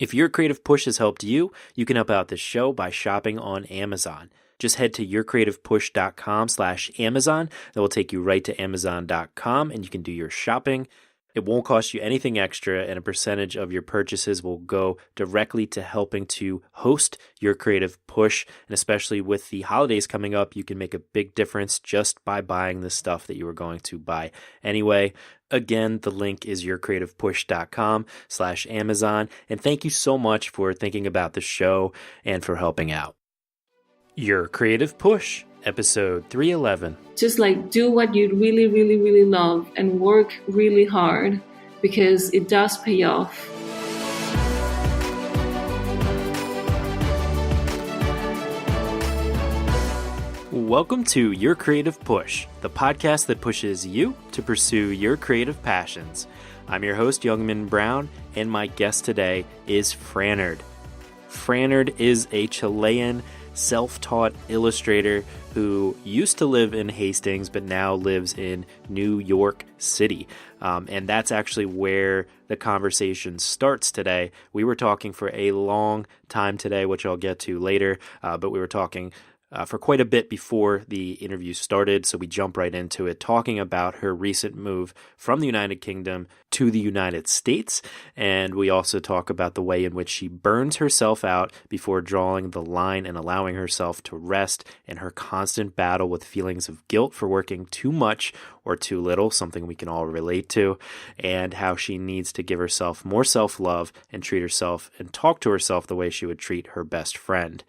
If your creative push has helped you, you can help out this show by shopping on Amazon. Just head to yourcreativepush.com/Amazon. That will take you right to Amazon.com and you can do your shopping. It won't cost you anything extra, and a percentage of your purchases will go directly to helping to host your creative push. And especially with the holidays coming up, you can make a big difference just by buying the stuff that you were going to buy anyway. Again, the link is yourcreativepush.com/Amazon. And thank you so much for thinking about the show and for helping out. Your Creative Push, episode 311. Just like do what you really, really, really love and work really hard because it does pay off. Welcome to Your Creative Push, the podcast that pushes you to pursue your creative passions. I'm your host, Youngman Brown, and my guest today is Frannerd. Frannerd is a Chilean self-taught illustrator who used to live in Hastings but now lives in New York City. And that's actually where the conversation starts today. We were talking for a long time today, which I'll get to later, but we were talking for quite a bit before the interview started, so we jump right into it, talking about her recent move from the United Kingdom to the United States, and we also talk about the way in which she burns herself out before drawing the line and allowing herself to rest, and her constant battle with feelings of guilt for working too much or too little, something we can all relate to, and how she needs to give herself more self-love and treat herself and talk to herself the way she would treat her best friend.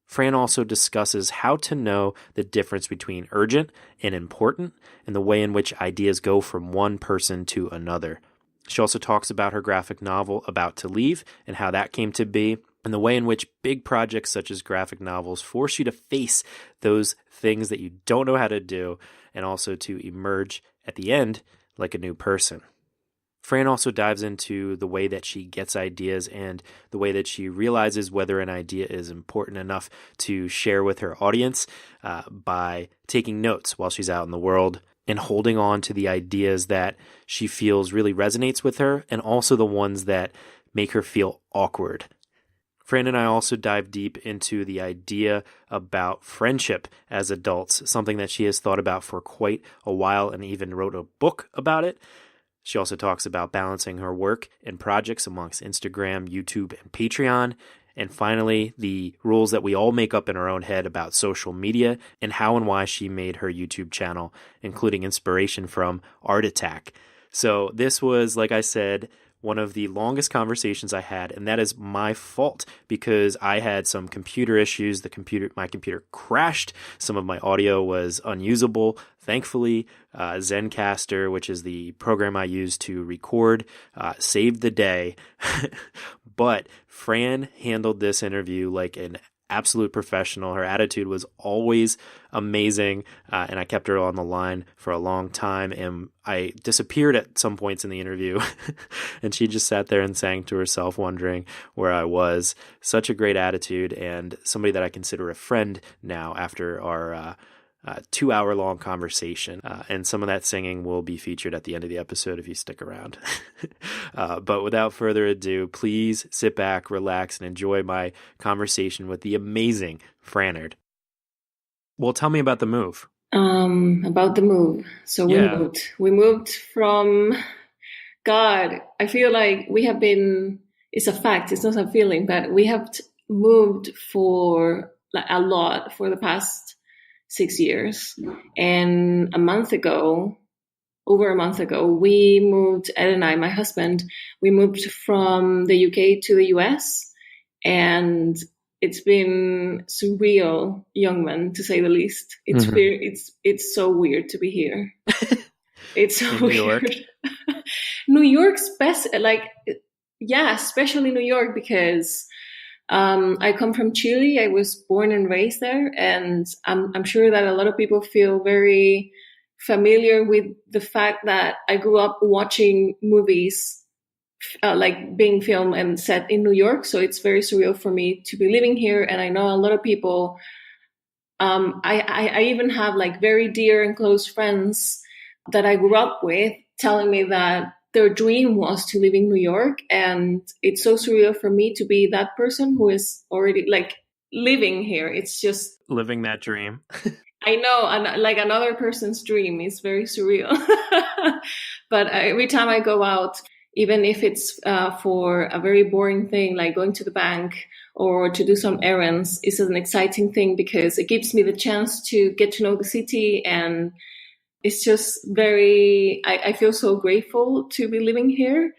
Fran also discusses how to know the difference between urgent and important and the way in which ideas go from one person to another. She also talks about her graphic novel About to Leave and how that came to be, and the way in which big projects such as graphic novels force you to face those things that you don't know how to do and also to emerge at the end like a new person. Fran also dives into the way that she gets ideas and the way that she realizes whether an idea is important enough to share with her audience by taking notes while she's out in the world and holding on to the ideas that she feels really resonates with her and also the ones that make her feel awkward. Fran and I also dive deep into the idea about friendship as adults, something that she has thought about for quite a while and even wrote a book about it. She also talks about balancing her work and projects amongst Instagram, YouTube, and Patreon. And finally, the rules that we all make up in our own head about social media and how and why she made her YouTube channel, including inspiration from Art Attack. So this was, like I said, one of the longest conversations I had, and that is my fault because I had some computer issues. My computer crashed. Some of my audio was unusable. Thankfully, Zencastr, which is the program I use to record, saved the day. But Fran handled this interview like an absolute professional. Her attitude was always amazing, and I kept her on the line for a long time, and I disappeared at some points in the interview, and she just sat there and sang to herself, wondering where I was. Such a great attitude, and somebody that I consider a friend now after our 2-hour-long conversation, and some of that singing will be featured at the end of the episode if you stick around. But without further ado, please sit back, relax, and enjoy my conversation with the amazing Frannerd. Well, tell me about the move. About the move. So we moved from, God, I feel like we have been, it's a fact, it's not a feeling, but we have moved for like a lot for the past 6 years. And over a month ago, we moved, Ed and I, my husband, we moved from the UK to the US. And it's been surreal, Youngman, to say the least. It's weird. It's so weird to be here. It's so New York. weird. New York's best, especially New York, because I come from Chile. I was born and raised there, and I'm sure that a lot of people feel very familiar with the fact that I grew up watching movies like being filmed and set in New York. So it's very surreal for me to be living here. And I know a lot of people, I even have like very dear and close friends that I grew up with telling me that their dream was to live in New York. And it's so surreal for me to be that person who is already like living here. It's just living that dream. I know, and like another person's dream is very surreal. But every time I go out, even if it's for a very boring thing like going to the bank or to do some errands, it's an exciting thing because it gives me the chance to get to know the city. And it's just very, I feel so grateful to be living here.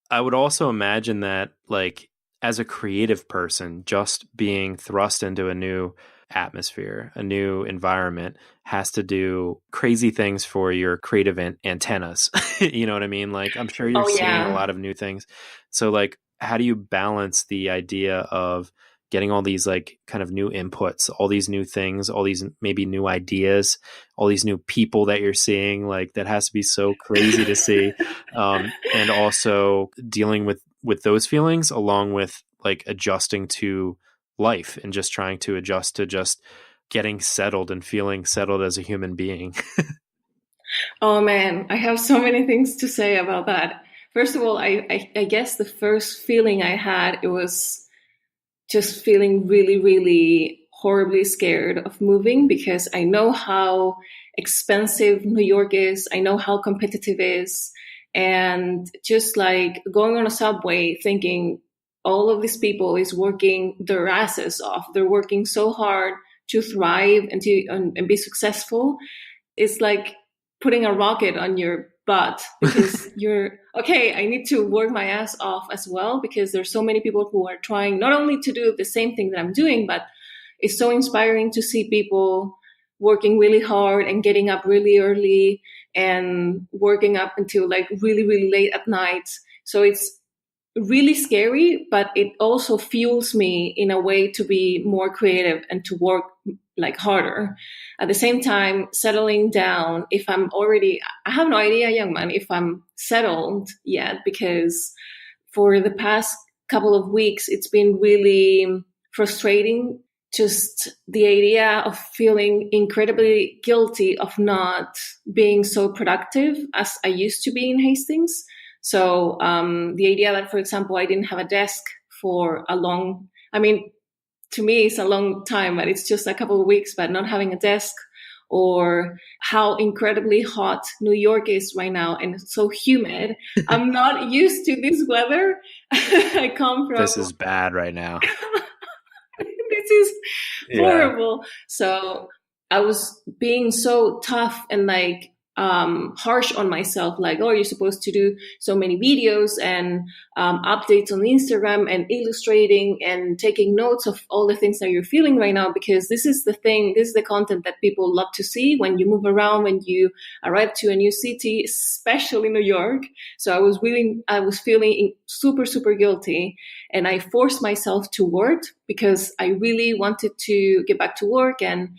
I would also imagine that, like, as a creative person, just being thrust into a new atmosphere, a new environment has to do crazy things for your creative antennas. You know what I mean? Like, I'm sure you're seeing a lot of new things. So, like, how do you balance the idea of getting all these like kind of new inputs, all these new things, all these maybe new ideas, all these new people that you're seeing? Like, that has to be so crazy to see. And also dealing with those feelings along with like adjusting to life and just trying to adjust to just getting settled and feeling settled as a human being. Oh man, I have so many things to say about that. First of all, I guess the first feeling I had, it was just feeling really, really horribly scared of moving because I know how expensive New York is. I know how competitive it is. And just like going on a subway thinking all of these people is working their asses off. They're working so hard to thrive and and be successful. It's like putting a rocket on your butt because you're okay. I need to work my ass off as well because there's so many people who are trying not only to do the same thing that I'm doing, but it's so inspiring to see people working really hard and getting up really early and working up until like really, really late at night. So it's really scary, but it also fuels me in a way to be more creative and to work like harder. At the same time, settling down, if I'm already, I have no idea, young man, if I'm settled yet, because for the past couple of weeks, it's been really frustrating. Just the idea of feeling incredibly guilty of not being so productive as I used to be in Hastings. So the idea that, for example, I didn't have a desk for a long, I mean, to me, it's a long time, but it's just a couple of weeks, but not having a desk, or how incredibly hot New York is right now and so humid. I'm not used to this weather. I come from... This is bad right now. This is horrible. So I was being so tough and like harsh on myself, like, oh, you're supposed to do so many videos and updates on Instagram and illustrating and taking notes of all the things that you're feeling right now, because this is the thing, this is the content that people love to see when you move around, when you arrive to a new city, especially New York. So I was feeling super, super guilty, and I forced myself to work because I really wanted to get back to work. And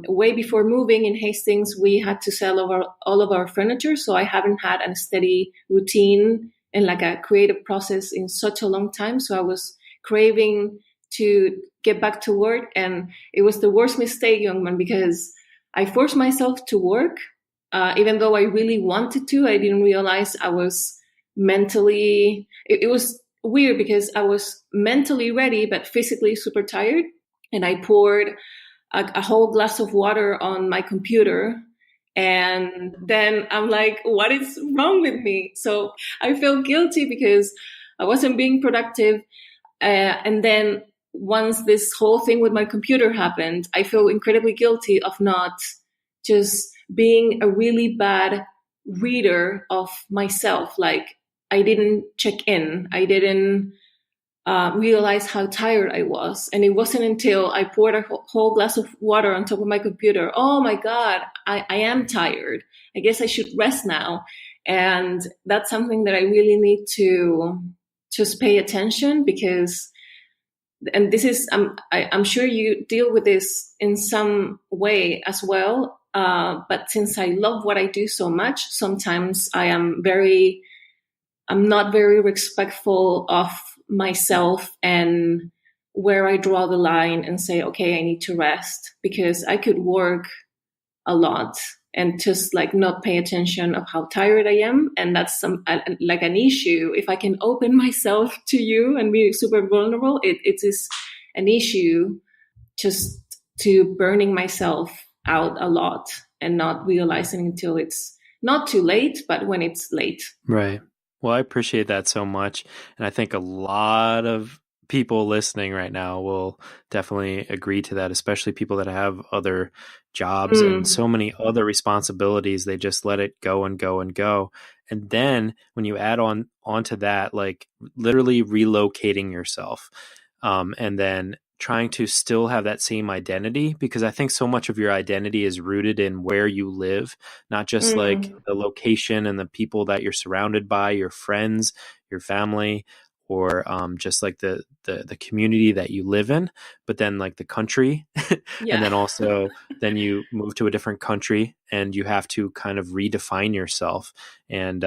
way before moving in Hastings, we had to sell all of our furniture. So I haven't had a steady routine and like a creative process in such a long time. So I was craving to get back to work. And it was the worst mistake, young man, because I forced myself to work. Even though I really wanted to, I didn't realize I was mentally, it was weird because I was mentally ready, but physically super tired. And I poured a whole glass of water on my computer. And then I'm like, what is wrong with me? So I feel guilty because I wasn't being productive. And then once this whole thing with my computer happened, I feel incredibly guilty of not just being a really bad reader of myself. Like I didn't check in. I didn't realize how tired I was. And it wasn't until I poured a whole glass of water on top of my computer, oh my God, I am tired. I guess I should rest now. And that's something that I really need to just pay attention, because, and this is, I'm sure you deal with this in some way as well. But since I love what I do so much, sometimes I'm not very respectful of myself and where I draw the line and say, okay, I need to rest, because I could work a lot and just like not pay attention of how tired I am. And that's like an issue. If I can open myself to you and be super vulnerable, it is an issue just to burning myself out a lot and not realizing until it's not too late, but when it's late. Right. Well, I appreciate that so much. And I think a lot of people listening right now will definitely agree to that, especially people that have other jobs and so many other responsibilities. They just let it go and go and go. And then when you add on onto that, like literally relocating yourself, and then trying to still have that same identity, because I think so much of your identity is rooted in where you live, not just like the location and the people that you're surrounded by, your friends, your family, or just like the community that you live in, but then like the country. And then also then you move to a different country and you have to kind of redefine yourself. And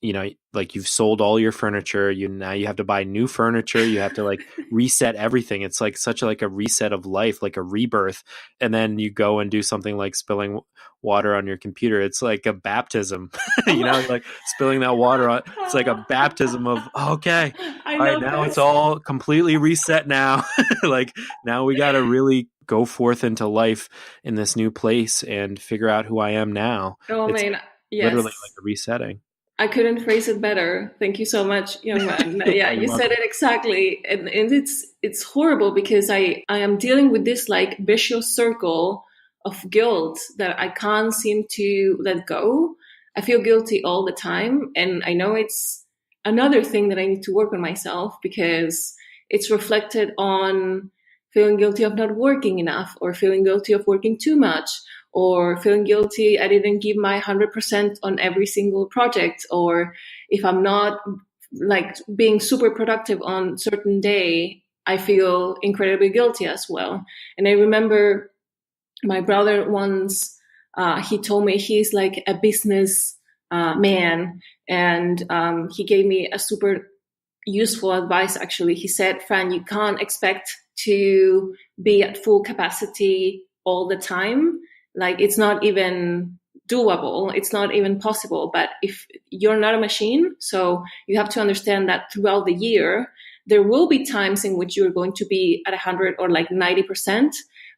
you know, like you've sold all your furniture, now you have to buy new furniture, you have to like reset everything. It's like such like a reset of life, like a rebirth. And then you go and do something like spilling water on your computer. It's like a baptism, you know, like spilling that water on, it's like a baptism of, okay, all right, now it's all completely reset now. Like now we got to really go forth into life in this new place and figure out who I am now. It's literally like a resetting. I couldn't phrase it better. Thank you so much, young man. Yeah, you said it exactly. And it's horrible because I am dealing with this like vicious circle of guilt that I can't seem to let go. I feel guilty all the time. And I know it's another thing that I need to work on myself, because it's reflected on feeling guilty of not working enough, or feeling guilty of working too much, or feeling guilty I didn't give my 100% on every single project, or if I'm not like being super productive on certain day, I feel incredibly guilty as well. And I remember my brother once, he told me he's like a business man, and he gave me a super useful advice. Actually, he said, Fran, you can't expect to be at full capacity all the time. Like it's not even doable. It's not even possible. But if you're not a machine, so you have to understand that throughout the year, there will be times in which you're going to be at 100 or like 90%,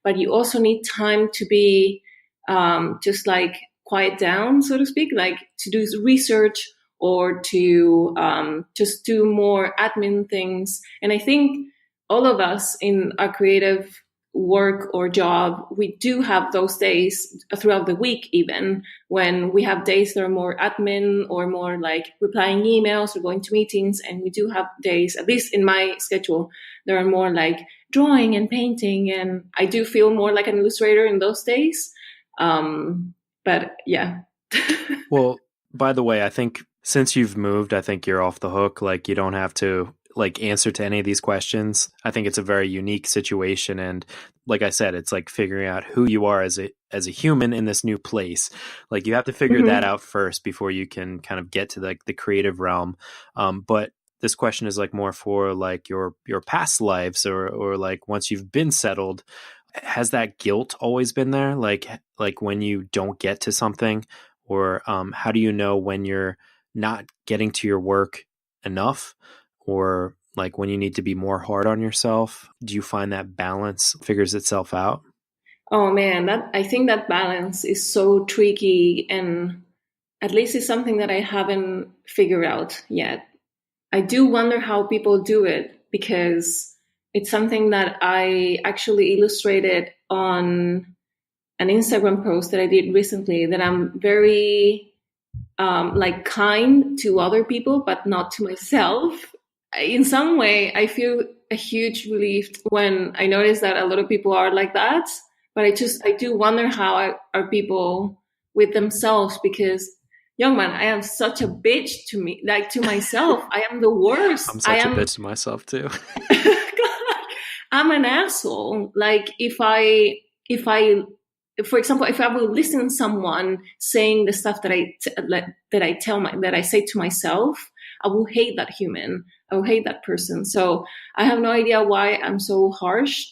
but you also need time to be just like quiet down, so to speak, like to do research or to just do more admin things. And I think all of us in our creative work or job, we do have those days throughout the week, even when we have days that are more admin or more like replying emails or going to meetings. And we do have days, at least in my schedule, there are more like drawing and painting. And I do feel more like an illustrator in those days. But yeah. Well, by the way, I think since you've moved, I think you're off the hook. Like you don't have to like answer to any of these questions. I think it's a very unique situation. And like I said, it's like figuring out who you are as a human in this new place. Like you have to figure that out first before you can kind of get to like the creative realm. But this question is like more for like your past lives or like once you've been settled, has that guilt always been there? Like when you don't get to something, or how do you know when you're not getting to your work enough, or like when you need to be more hard on yourself? Do you find that balance figures itself out? Oh man, I think that balance is so tricky, and at least it's something that I haven't figured out yet. I do wonder how people do it, because it's something that I actually illustrated on an Instagram post that I did recently, that I'm very like kind to other people, but not to myself. In some way, I feel a huge relief when I notice that a lot of people are like that. But I do wonder how are people with themselves, because young man, I am such a bitch to me, like to myself. I am the worst. I'm such a bitch to myself too. I'm an asshole. Like if for example, if I will listen to someone saying the stuff that I say to myself, I will hate that human. I will hate that person. So I have no idea why I'm so harsh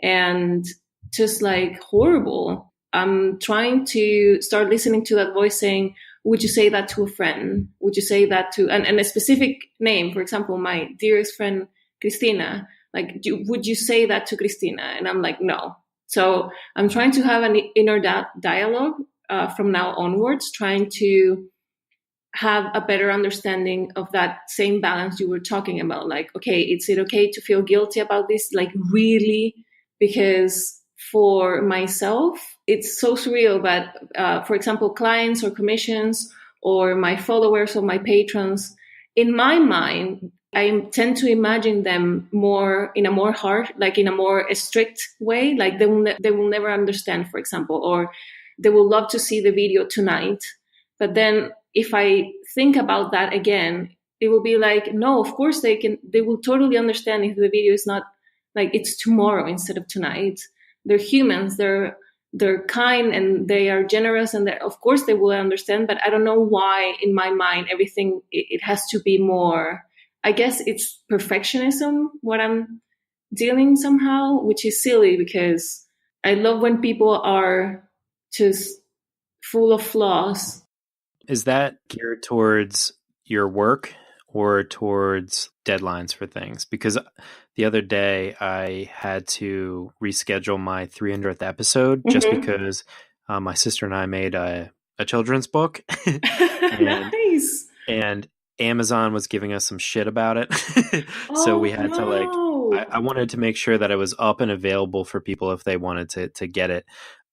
and just like horrible. I'm trying to start listening to that voice saying, would you say that to a friend? Would you say that to, and a specific name, for example, my dearest friend, Christina, like, would you say that to Christina? And I'm like, no. So I'm trying to have an inner dialogue from now onwards, trying to have a better understanding of that same balance you were talking about. Like, okay, is it okay to feel guilty about this? Like, really? Because for myself, it's so surreal. But for example, clients or commissions or my followers or my patrons, in my mind, I tend to imagine them more in a more harsh, like in a more strict way. Like they will never understand, for example, or they will love to see the video tonight. But then if I think about that again, it will be like, no, of course they will totally understand if the video is not like it's tomorrow instead of tonight. They're humans, they're kind and they are generous, and of course they will understand. But I don't know why in my mind everything it has to be more. I guess it's perfectionism what I'm dealing somehow, which is silly because I love when people are just full of flaws. Is that geared towards your work or towards deadlines for things? Because the other day I had to reschedule my 300th episode just because my sister and I made a children's book. Nice. And Amazon was giving us some shit about it. So we had to I wanted to make sure that it was up and available for people if they wanted to get it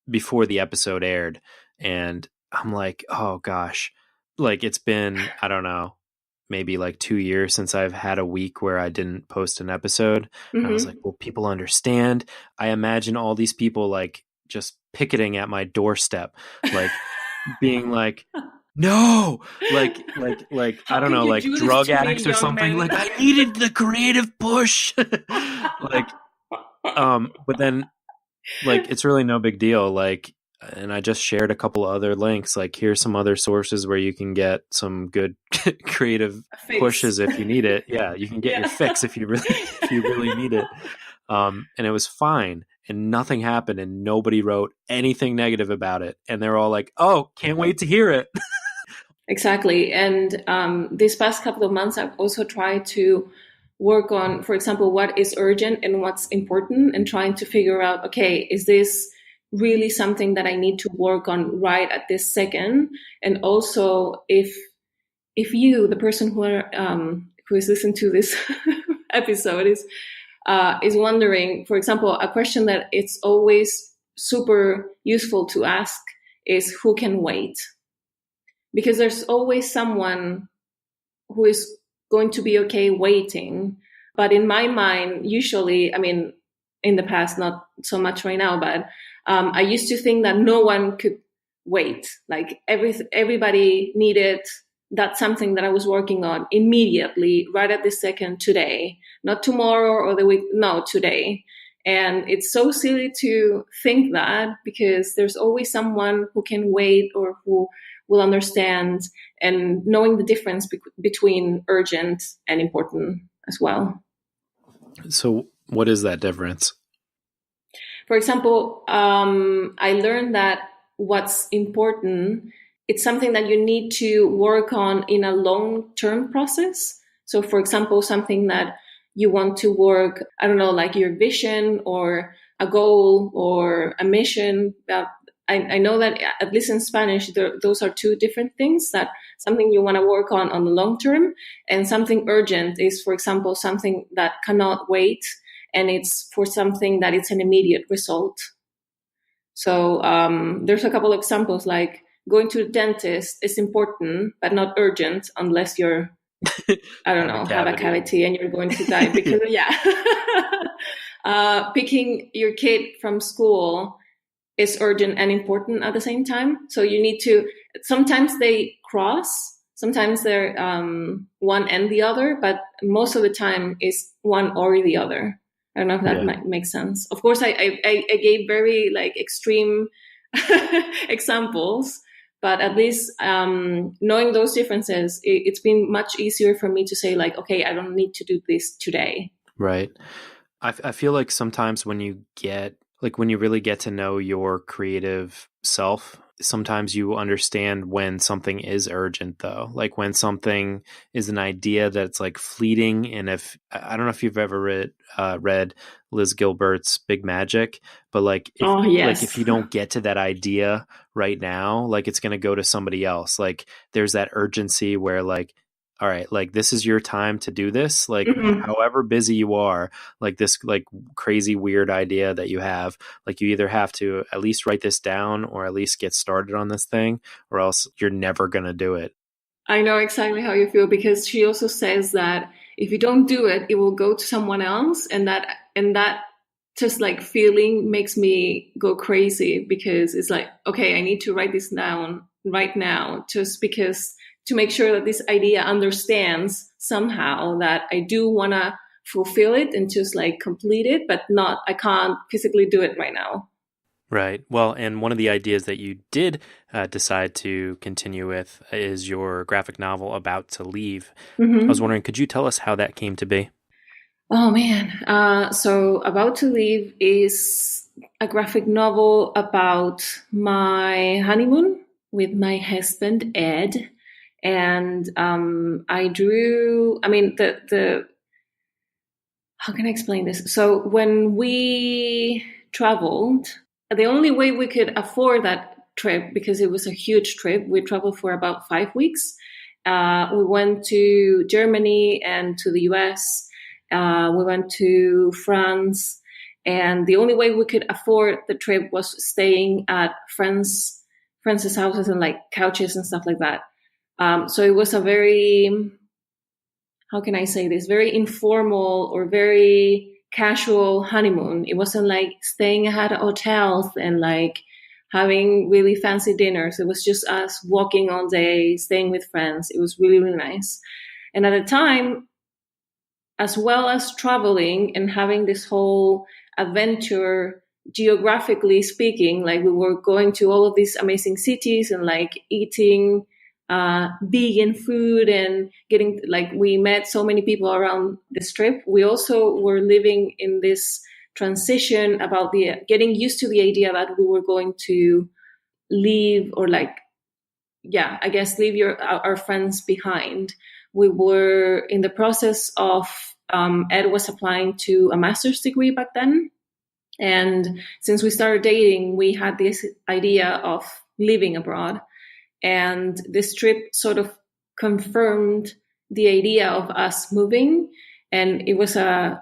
before the episode aired. And I'm like, oh gosh, like it's been, I don't know, maybe like 2 years since I've had a week where I didn't post an episode. And I was like, well, people understand. I imagine all these people like just picketing at my doorstep, like being like, no, like I don't know, like drug addicts or something. Like I needed the creative push. Like, but then like it's really no big deal. Like, and I just shared a couple other links. Like, here's some other sources where you can get some good creative pushes if you need it. Yeah, you can get your fix if you really need it. And it was fine, and nothing happened, and nobody wrote anything negative about it. And they're all like, "Oh, can't wait to hear it." Exactly. And these past couple of months, I've also tried to work on, for example, what is urgent and what's important, and trying to figure out, okay, is this really something that I need to work on right at this second? And also, if you, the person who is listening to this episode, is wondering, for example, a question that it's always super useful to ask is, who can wait? Because there's always someone who is going to be okay waiting. But in my mind, usually, I mean, in the past, not so much right now, but I used to think that no one could wait. Like everybody needed that something that I was working on immediately, right at this second, today, not tomorrow or the week, no, today. And it's so silly to think that, because there's always someone who can wait or who will understand, and knowing the difference between urgent and important as well. So what is that difference? For example, I learned that what's important, it's something that you need to work on in a long-term process. So for example, something that you want to work, I don't know, like your vision or a goal or a mission. I know that at least in Spanish, those are two different things. That something you want to work on the long term, and something urgent is, for example, something that cannot wait, and it's for something that it's an immediate result. So there's a couple of examples, like going to the dentist is important but not urgent unless you're I don't know, have a cavity and you're going to die because picking your kid from school is urgent and important at the same time. So you need to, sometimes they cross, sometimes they're one and the other, but most of the time is one or the other. I don't know if that might make sense. Of course, I gave very like extreme examples, but at least knowing those differences, it's been much easier for me to say like, okay, I don't need to do this today. Right. I feel like sometimes when you get like when you really get to know your creative self, sometimes you understand when something is urgent though. Like when something is an idea that's like fleeting. And if, I don't know if you've ever read Liz Gilbert's Big Magic, but like Oh, if yes. you don't get to that idea right now, like it's going to go to somebody else. Like there's that urgency where like, all right, like this is your time to do this. Like however busy you are, like this like crazy weird idea that you have, like you either have to at least write this down or at least get started on this thing, or else you're never going to do it. I know exactly how you feel, because she also says that if you don't do it, it will go to someone else, and that just like feeling makes me go crazy, because it's like, okay, I need to write this down right now, just because to make sure that this idea understands somehow that I do want to fulfill it and just like complete it, but not, I can't physically do it right now. Right. Well, and one of the ideas that you did decide to continue with is your graphic novel, About to Leave. I was wondering, could you tell us how that came to be? Oh man. So About to Leave is a graphic novel about my honeymoon with my husband, Ed. And I drew, I mean, how can I explain this? So when we traveled, the only way we could afford that trip, because it was a huge trip, we traveled for about 5 weeks. We went to Germany and to the US. We went to France. And the only way we could afford the trip was staying at friends' houses and like couches and stuff like that. So it was a very, how can I say this, very informal or very casual honeymoon. It wasn't like staying at hotels and like having really fancy dinners. It was just us walking all day, staying with friends. It was really, really nice. And at the time, as well as traveling and having this whole adventure, geographically speaking, like we were going to all of these amazing cities and like eating vegan food and getting, like, we met so many people around this trip. We also were living in this transition about the getting used to the idea that we were going to leave, or like, yeah, I guess leave our friends behind. We were in the process of Ed was applying to a master's degree back then. And since we started dating, we had this idea of living abroad. And this trip sort of confirmed the idea of us moving. And it was a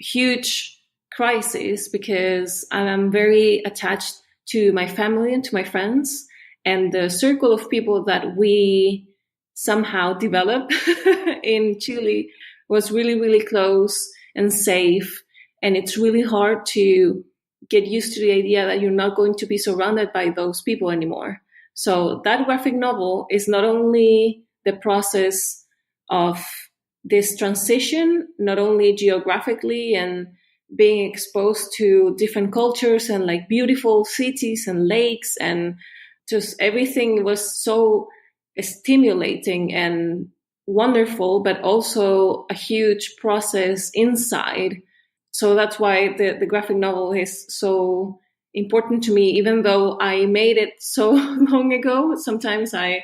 huge crisis because I'm very attached to my family and to my friends. And the circle of people that we somehow developed in Chile was really, really close and safe. And it's really hard to get used to the idea that you're not going to be surrounded by those people anymore. So that graphic novel is not only the process of this transition, not only geographically and being exposed to different cultures and like beautiful cities and lakes, and just everything was so stimulating and wonderful, but also a huge process inside. So that's why the graphic novel is so important to me, even though I made it so long ago. Sometimes I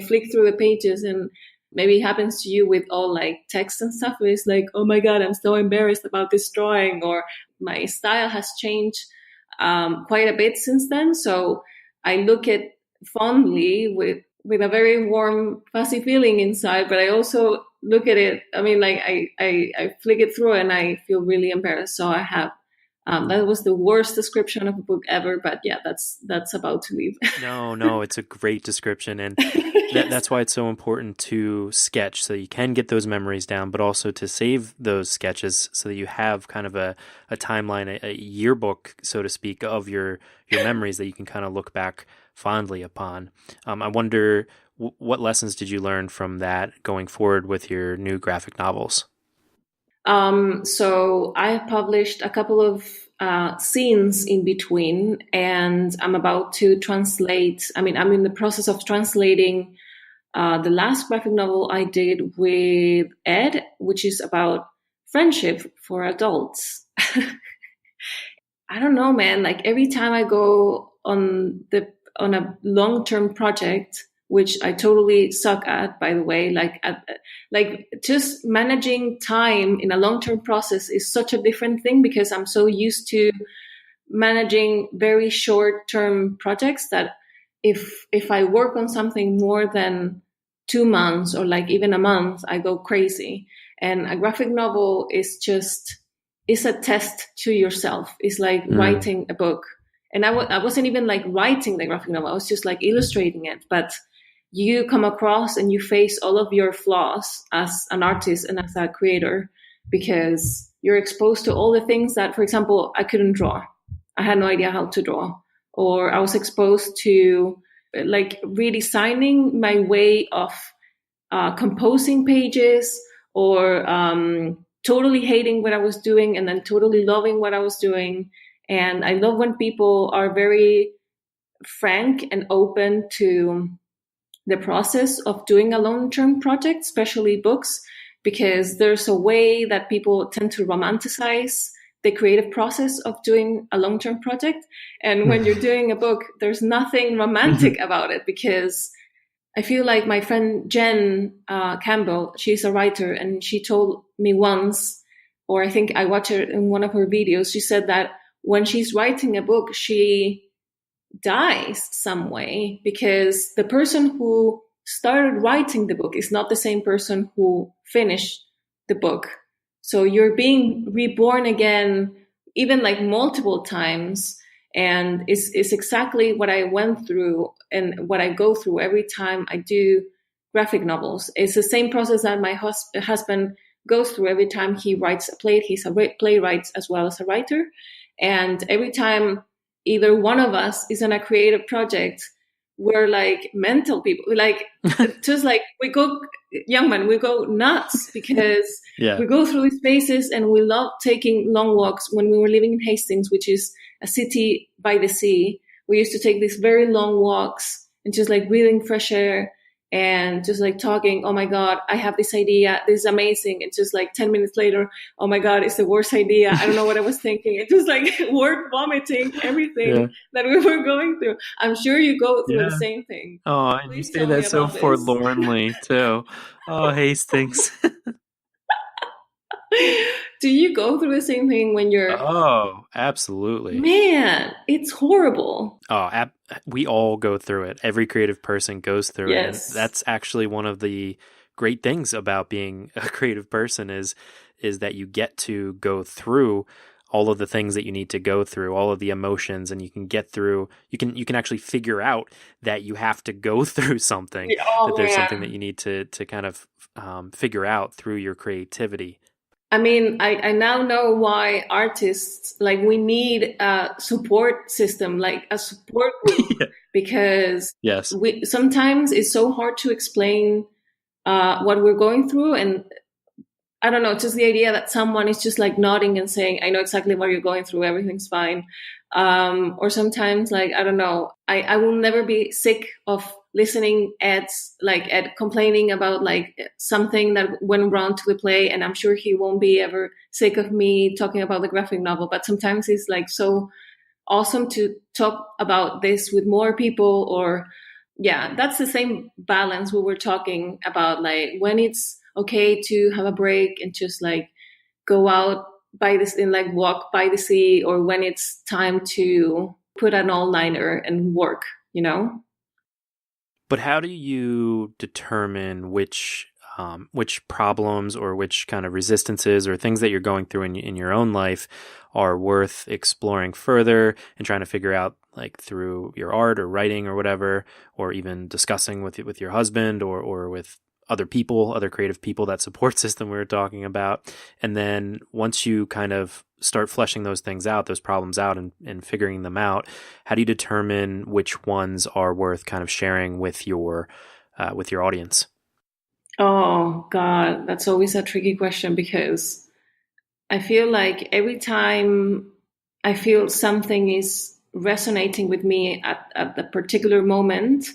flick through the pages, and maybe it happens to you with all like text and stuff. It's like, oh my God, I'm so embarrassed about this drawing, or my style has changed quite a bit since then. So I look at fondly with a very warm, fuzzy feeling inside, but I also look at it. I mean, like I flick it through and I feel really embarrassed. So I have, that was the worst description of a book ever, but yeah, that's About to Leave. No, it's a great description. And Yes. that's why it's so important to sketch so you can get those memories down, but also to save those sketches so that you have kind of a timeline, a yearbook, so to speak, of your memories that you can kind of look back fondly upon. I wonder, what lessons did you learn from that going forward with your new graphic novels? So I published a couple of scenes in between, and I'm about to translate. I mean, I'm in the process of translating the last graphic novel I did with Ed, which is about friendship for adults. I don't know, man. Like every time I go on a long-term project, which I totally suck at, by the way, like just managing time in a long-term process is such a different thing because I'm so used to managing very short-term projects that if I work on something more than 2 months or like even a month, I go crazy. And a graphic novel is a test to yourself. It's like writing a book. And I wasn't even like writing the graphic novel. I was just like illustrating it. But you come across and you face all of your flaws as an artist and as a creator because you're exposed to all the things that, for example, I couldn't draw. I had no idea how to draw. Or I was exposed to like redesigning my way of composing pages or totally hating what I was doing and then totally loving what I was doing. And I love when people are very frank and open to the process of doing a long-term project, especially books, because there's a way that people tend to romanticize the creative process of doing a long-term project. And when you're doing a book, there's nothing romantic about it because I feel like my friend Jen Campbell, she's a writer, and she told me once, or I think I watched her in one of her videos, she said that when she's writing a book, she dies some way because the person who started writing the book is not the same person who finished the book. So you're being reborn again, even like multiple times. And it's exactly what I went through and what I go through every time I do graphic novels. It's the same process that my husband goes through every time he writes a play. He's a playwright as well as a writer. And every time either one of us is in a creative project, we're like mental people. Like, just like we go, young man, we go nuts because we go through these spaces and we love taking long walks. When we were living in Hastings, which is a city by the sea, we used to take these very long walks and just like breathing fresh air and just like talking, oh my God, I have this idea. This is amazing. It's just like 10 minutes later, oh my God, it's the worst idea. I don't know what I was thinking. It's just like word vomiting everything that we were going through. I'm sure you go through the same thing. Oh, and you say that so forlornly too. Oh, Hastings. Do you go through the same thing when you're... Oh, absolutely. Man, it's horrible. Oh, we all go through it. Every creative person goes through it. And that's actually one of the great things about being a creative person is that you get to go through all of the things that you need to go through, all of the emotions, and you can get through, you can actually figure out that you have to go through something, that there's something that you need to kind of figure out through your creativity. I mean, I now know why artists, like, we need a support system, like a support group, because sometimes it's so hard to explain what we're going through. And I don't know, just the idea that someone is just like nodding and saying, I know exactly what you're going through, everything's fine. Or sometimes, like, I don't know, I will never be sick of listening Ed complaining about like something that went wrong to the play, and I'm sure he won't be ever sick of me talking about the graphic novel. But sometimes it's like so awesome to talk about this with more people, or that's the same balance we were talking about, like when it's okay to have a break and just like go out by this and like walk by the sea, or when it's time to put an all-nighter and work, you know? But how do you determine which problems or which kind of resistances or things that you're going through in your own life are worth exploring further and trying to figure out, like through your art or writing or whatever, or even discussing with your husband or with other people, other creative people, that support system we were talking about. And then once you kind of start fleshing those things out, those problems out and figuring them out, how do you determine which ones are worth kind of sharing with your audience? Oh God, that's always a tricky question, because I feel like every time I feel something is resonating with me at the particular moment,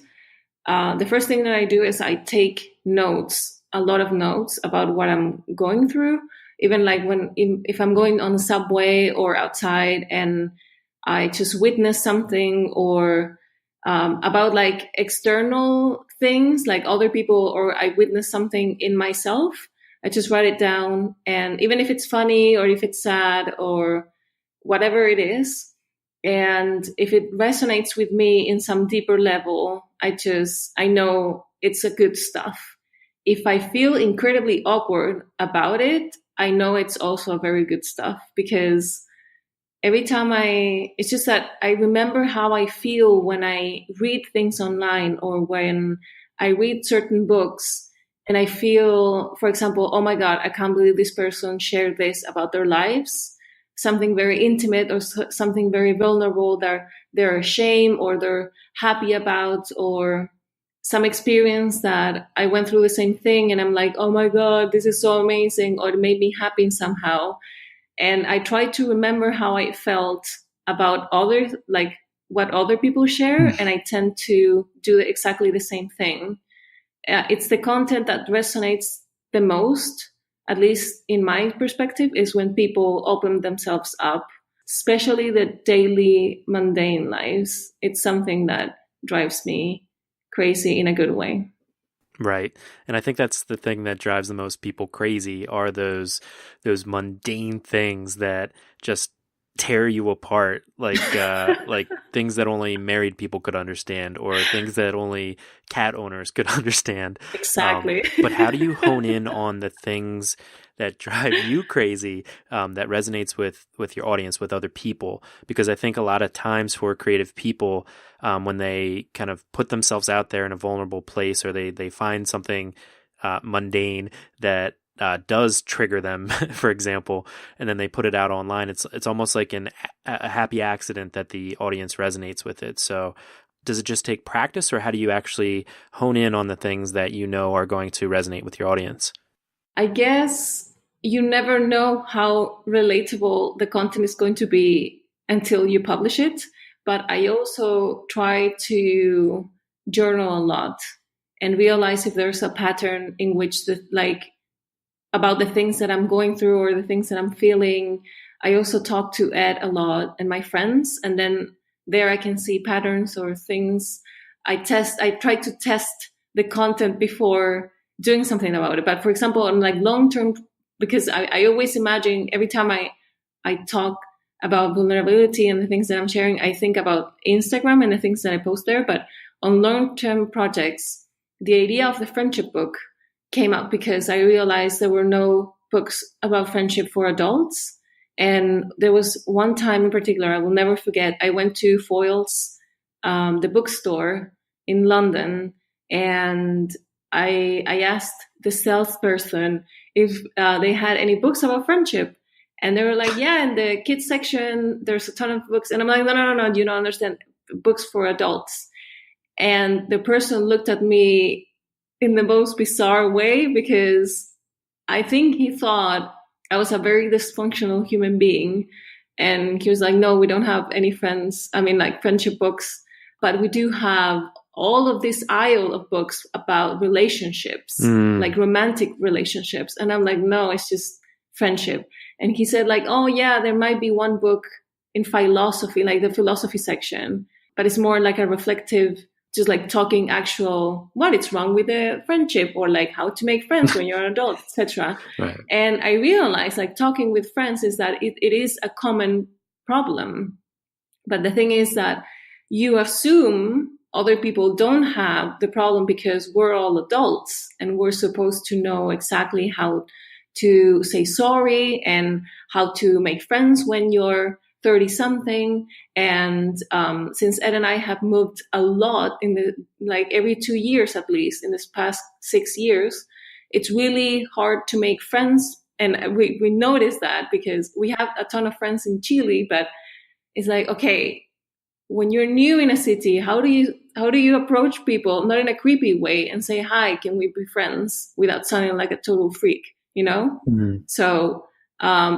the first thing that I do is I take notes, a lot of notes about what I'm going through. Even like if I'm going on the subway or outside and I just witness something, or about like external things, like other people, or I witness something in myself, I just write it down. And even if it's funny or if it's sad or whatever it is, and if it resonates with me in some deeper level, I know it's a good stuff. If I feel incredibly awkward about it, I know it's also very good stuff, because every time it's just that I remember how I feel when I read things online, or when I read certain books and I feel, for example, oh my God, I can't believe this person shared this about their lives, something very intimate or something very vulnerable that they're ashamed or they're happy about, or some experience that I went through the same thing and I'm like, oh my God, this is so amazing, or it made me happy somehow. And I try to remember how I felt about others, like what other people share, and I tend to do exactly the same thing. It's the content that resonates the most, at least in my perspective, is when people open themselves up, especially the daily mundane lives. It's something that drives me crazy in a good way. Right. And I think that's the thing that drives the most people crazy, are those mundane things that just tear you apart, like things that only married people could understand, or things that only cat owners could understand. Exactly. But how do you hone in on the things that drive you crazy, that resonates with your audience, with other people? Because I think a lot of times for creative people, when they kind of put themselves out there in a vulnerable place, or they find something mundane that does trigger them, for example, and then they put it out online, it's almost like a happy accident that the audience resonates with it. So does it just take practice, or how do you actually hone in on the things that you know are going to resonate with your audience? I guess you never know how relatable the content is going to be until you publish it. But I also try to journal a lot and realize if there's a pattern in which about the things that I'm going through or the things that I'm feeling. I also talk to Ed a lot and my friends, and then there I can see patterns or things. I try to test the content before doing something about it. But for example, on like long-term, because I always imagine every time I talk about vulnerability and the things that I'm sharing, I think about Instagram and the things that I post there. But on long-term projects, the idea of the friendship book came up because I realized there were no books about friendship for adults. And there was one time in particular, I will never forget, I went to Foyle's, the bookstore in London, and I asked the salesperson if they had any books about friendship. And they were like, yeah, in the kids section, there's a ton of books. And I'm like, no, you don't understand, books for adults. And the person looked at me in the most bizarre way, because I think he thought I was a very dysfunctional human being. And he was like, no, we don't have any friends. I mean, like friendship books, but we do have all of this aisle of books about relationships, like romantic relationships. And I'm like, no, it's just friendship. And he said like, oh yeah, there might be one book in philosophy, like the philosophy section, but it's more like a reflective, just like talking actual what is wrong with the friendship, or like how to make friends when you're an adult, etc. Right. And I realized like talking with friends is that it is a common problem. But the thing is that you assume other people don't have the problem because we're all adults and we're supposed to know exactly how to say sorry and how to make friends when you're 30 something. And since Ed and I have moved a lot like every 2 years, at least in this past 6 years, it's really hard to make friends. And we notice that because we have a ton of friends in Chile, but it's like, okay, when you're new in a city, how do you approach people, not in a creepy way, and say, hi, can we be friends, without sounding like a total freak, you know? Mm-hmm. So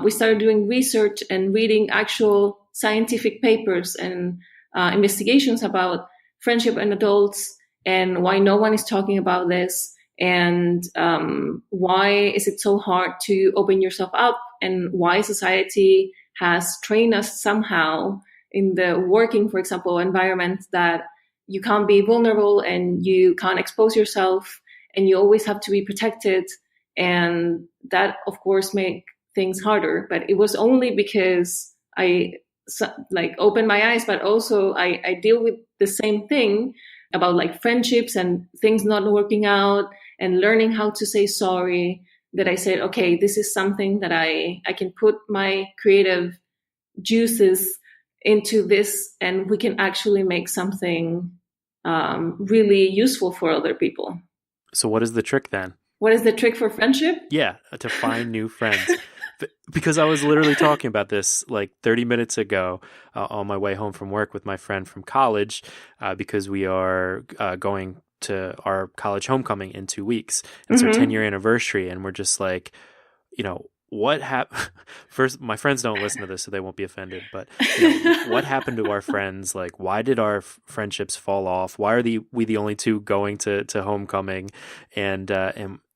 we started doing research and reading actual scientific papers and investigations about friendship and adults, and why no one is talking about this, and why is it so hard to open yourself up, and why society has trained us somehow in the working, for example, environment, that you can't be vulnerable and you can't expose yourself and you always have to be protected. And that, of course, make things harder. But it was only because I opened my eyes, but also I deal with the same thing about like friendships and things not working out and learning how to say sorry, that I said, okay, this is something that I can put my creative juices into this, and we can actually make something really useful for other people. So what is the trick then? What is the trick for friendship? Yeah, to find new friends. Because I was literally talking about this like 30 minutes ago on my way home from work with my friend from college, because we are going to our college homecoming in 2 weeks. And it's our 10-year anniversary. And we're just like, what happened? First, my friends don't listen to this, so they won't be offended. But what happened to our friends? Like, why did our friendships fall off? Why are we the only two going to homecoming? And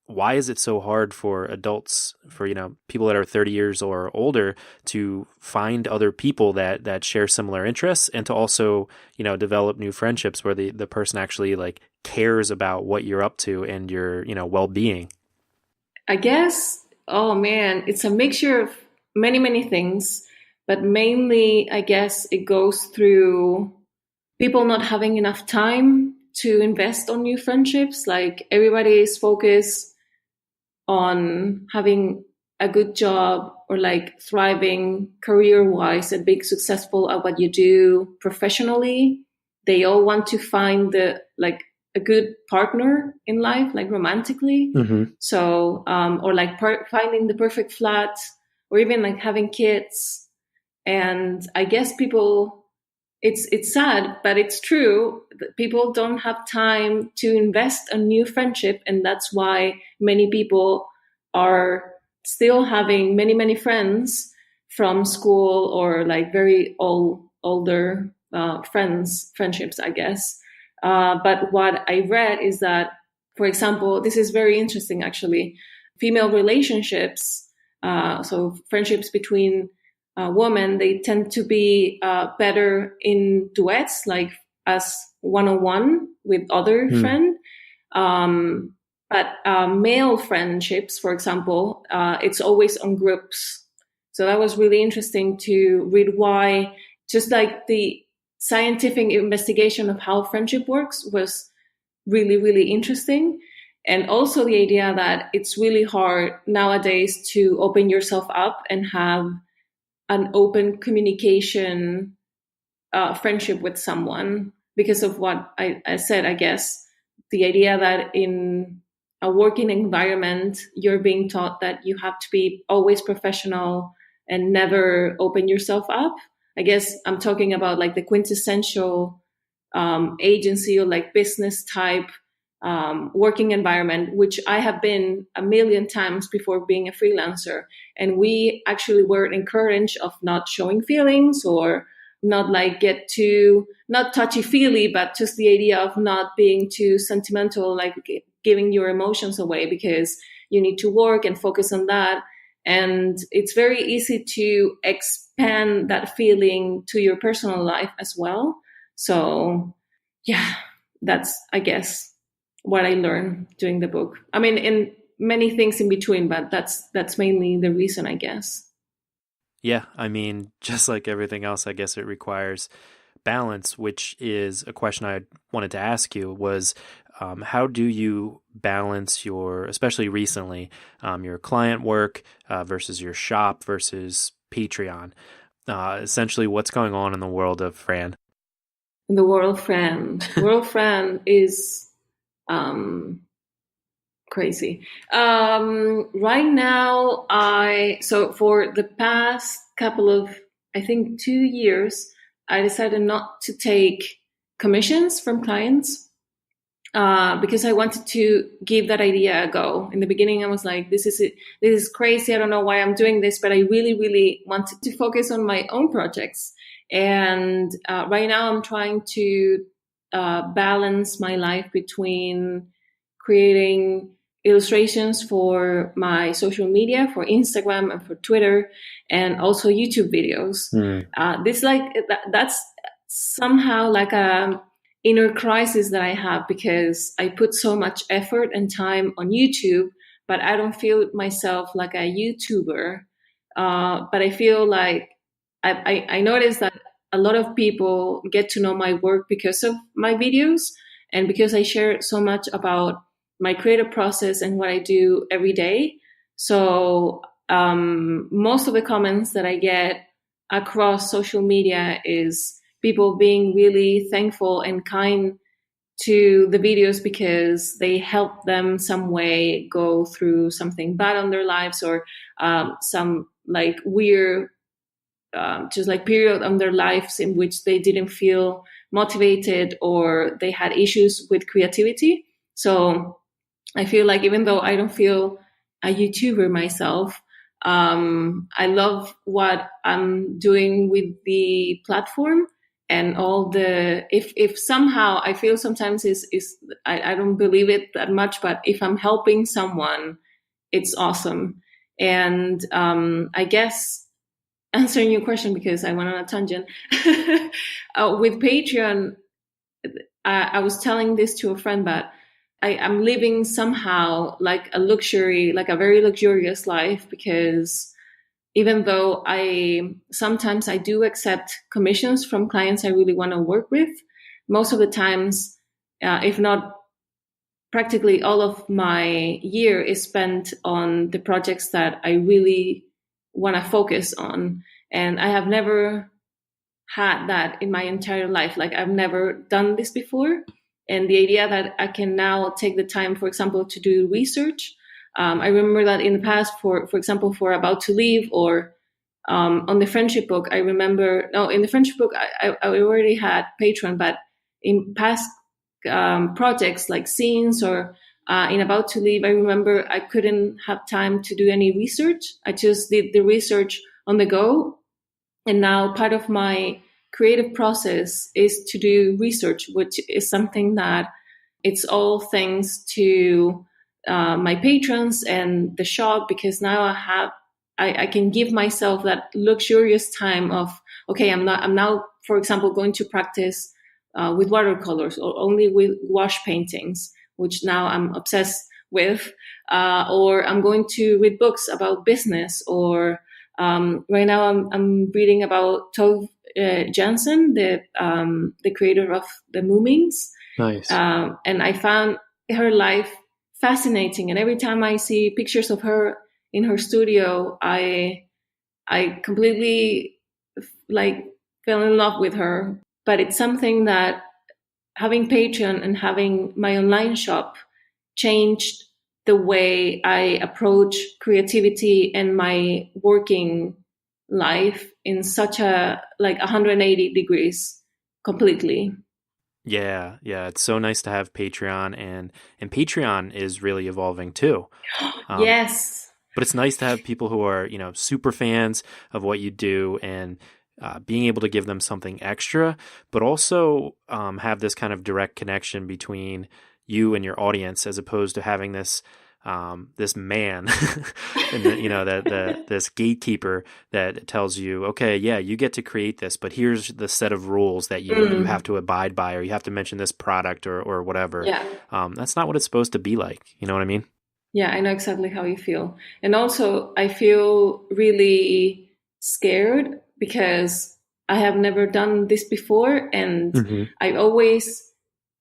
why is it so hard for adults, for people that are 30 years or older, to find other people that share similar interests, and to also develop new friendships where the person actually like cares about what you're up to and your well-being? I guess, oh man, it's a mixture of many things, but mainly I guess it goes through people not having enough time to invest on new friendships. Like, everybody is focused on having a good job or like thriving career-wise and being successful at what you do professionally. They all want to find a good partner in life, like romantically. So, or like finding the perfect flat, or even like having kids. And I guess people, it's sad, but it's true that people don't have time to invest a new friendship. And that's why many people are still having many friends from school, or like very older friendships, I guess. But what I read is that, for example, this is very interesting actually, female relationships, so friendships between women, they tend to be better in duets, like as one-on-one with other friend. But male friendships, for example, it's always on groups. So that was really interesting to read why, just like the scientific investigation of how friendship works was really interesting. And also the idea that it's really hard nowadays to open yourself up and have an open communication friendship with someone, because of what I said. I guess the idea that in a working environment, you're being taught that you have to be always professional and never open yourself up. I guess I'm talking about like the quintessential agency or like business type working environment, which I have been a million times before being a freelancer. And we actually were encouraged of not showing feelings, or not like not touchy-feely, but just the idea of not being too sentimental, like giving your emotions away, because you need to work and focus on that. And it's very easy to expand that feeling to your personal life as well. So yeah, that's, I guess, what I learned doing the book. I mean, in many things in between, but that's mainly the reason, I guess. Yeah, I mean, just like everything else, I guess it requires balance, which is a question I wanted to ask you was, how do you balance especially recently, your client work versus your shop versus Patreon? Essentially, what's going on in the world of Fran? In the world of Fran is crazy. Right now, so for the past couple of, I think 2 years, I decided not to take commissions from clients because I wanted to give that idea a go. In the beginning, I was like, this is crazy. I don't know why I'm doing this, but I really wanted to focus on my own projects. And right now I'm trying to balance my life between creating illustrations for my social media, for Instagram and for Twitter, and also YouTube videos. This like that's somehow like a inner crisis that I have, because I put so much effort and time on YouTube, but I don't feel myself like a YouTuber. But I feel like I noticed that a lot of people get to know my work because of my videos, and because I share so much about my creative process and what I do every day. So most of the comments that I get across social media is people being really thankful and kind to the videos because they help them some way go through something bad on their lives, or some like weird just like period on their lives in which they didn't feel motivated or they had issues with creativity. So I feel like even though I don't feel a YouTuber myself, I love what I'm doing with the platform and all the, if somehow I feel sometimes I don't believe it that much, but if I'm helping someone, it's awesome. And I guess answering your question, because I went on a tangent, with Patreon, I was telling this to a friend, but I'm living somehow like a luxury, like a very luxurious life, because even though sometimes I do accept commissions from clients I really want to work with, most of the times, if not practically all of my year is spent on the projects that I really want to focus on. And I have never had that in my entire life. Like I've never done this before. And the idea that I can now take the time, for example, to do research. I remember that in the past, for example, for About to Leave, or on the friendship book, in the friendship book, I already had Patreon, but in past projects like scenes or in About to Leave, I remember I couldn't have time to do any research. I just did the research on the go. And now part of my creative process is to do research, which is something that it's all thanks to my patrons and the shop, because now I can give myself that luxurious time of, okay, I'm now, for example, going to practice with watercolors or only with wash paintings, which now I'm obsessed with, or I'm going to read books about business, or right now I'm reading about Tove Jansson, the creator of the Moomins. Nice. And I found her life fascinating. And every time I see pictures of her in her studio, I completely like fell in love with her. But it's something that having Patreon and having my online shop changed the way I approach creativity and my working life in such a 180 degrees completely. Yeah, it's so nice to have Patreon, and Patreon is really evolving too. Yes. But it's nice to have people who are, super fans of what you do, and being able to give them something extra, but also have this kind of direct connection between you and your audience, as opposed to having this this man and this gatekeeper that tells you, okay, yeah, you get to create this, but here's the set of rules that you have to abide by, or you have to mention this product or whatever. Yeah. That's not what it's supposed to be like. You know what I mean? Yeah, I know exactly how you feel. And also I feel really scared because I have never done this before, and I always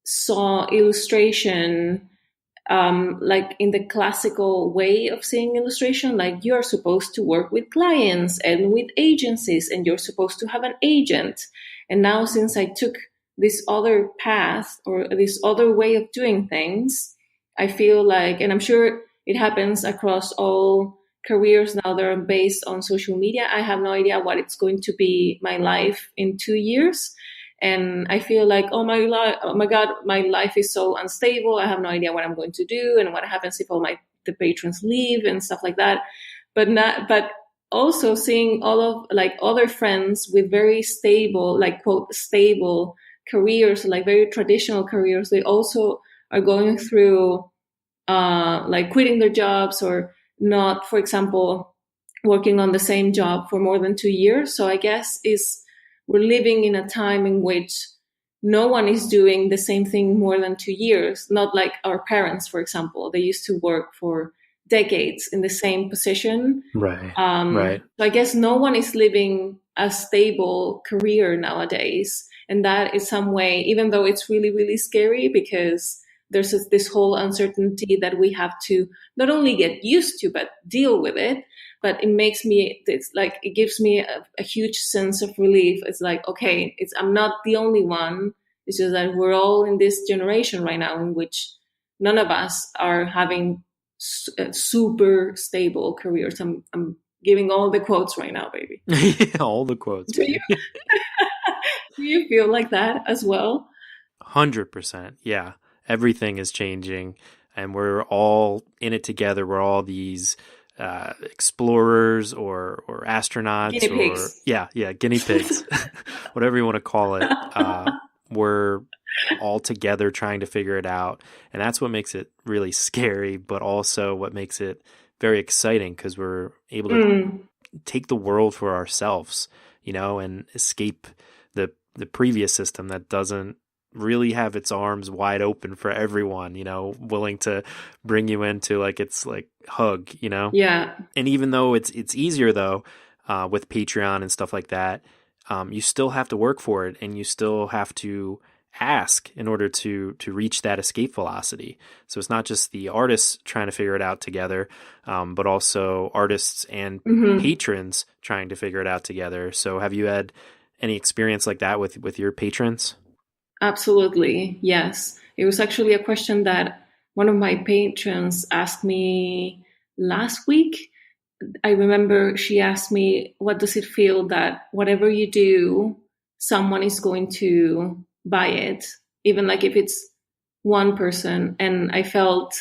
saw illustration like in the classical way of seeing illustration, like you're supposed to work with clients and with agencies, and you're supposed to have an agent. And now, since I took this other path or this other way of doing things, I feel like, and I'm sure it happens across all careers now that are based on social media, I have no idea what it's going to be my life in 2 years. And I feel like, oh my God, my life is so unstable. I have no idea what I'm going to do, and what happens if all the patrons leave and stuff like that. But also seeing all of like other friends with very stable, like quote, stable careers, like very traditional careers, they also are going through like quitting their jobs or not, for example, working on the same job for more than 2 years. So I guess we're living in a time in which no one is doing the same thing more than 2 years. Not like our parents, for example, they used to work for decades in the same position. Right. So I guess no one is living a stable career nowadays. And that is some way, even though it's really, really scary, because there's this whole uncertainty that we have to not only get used to, but deal with it. But it gives me a huge sense of relief. It's like, okay, I'm not the only one. It's just that we're all in this generation right now in which none of us are having super stable careers. I'm giving all the quotes right now, baby. All the quotes. Do you feel like that as well? 100%. Yeah. Everything is changing and we're all in it together. We're all these explorers or astronauts. Guinea pigs. Guinea pigs, whatever you want to call it. We're all together trying to figure it out. And that's what makes it really scary, but also what makes it very exciting because we're able to take the world for ourselves, and escape the previous system that doesn't really have its arms wide open for everyone, willing to bring you into its hug, Yeah. And even though it's easier though, with Patreon and stuff like that, you still have to work for it and you still have to ask in order to reach that escape velocity. So it's not just the artists trying to figure it out together, but also artists and patrons trying to figure it out together. So have you had any experience like that with your patrons? Absolutely. Yes. It was actually a question that one of my patrons asked me last week. I remember she asked me, what does it feel that whatever you do, someone is going to buy it, even if it's one person? And I felt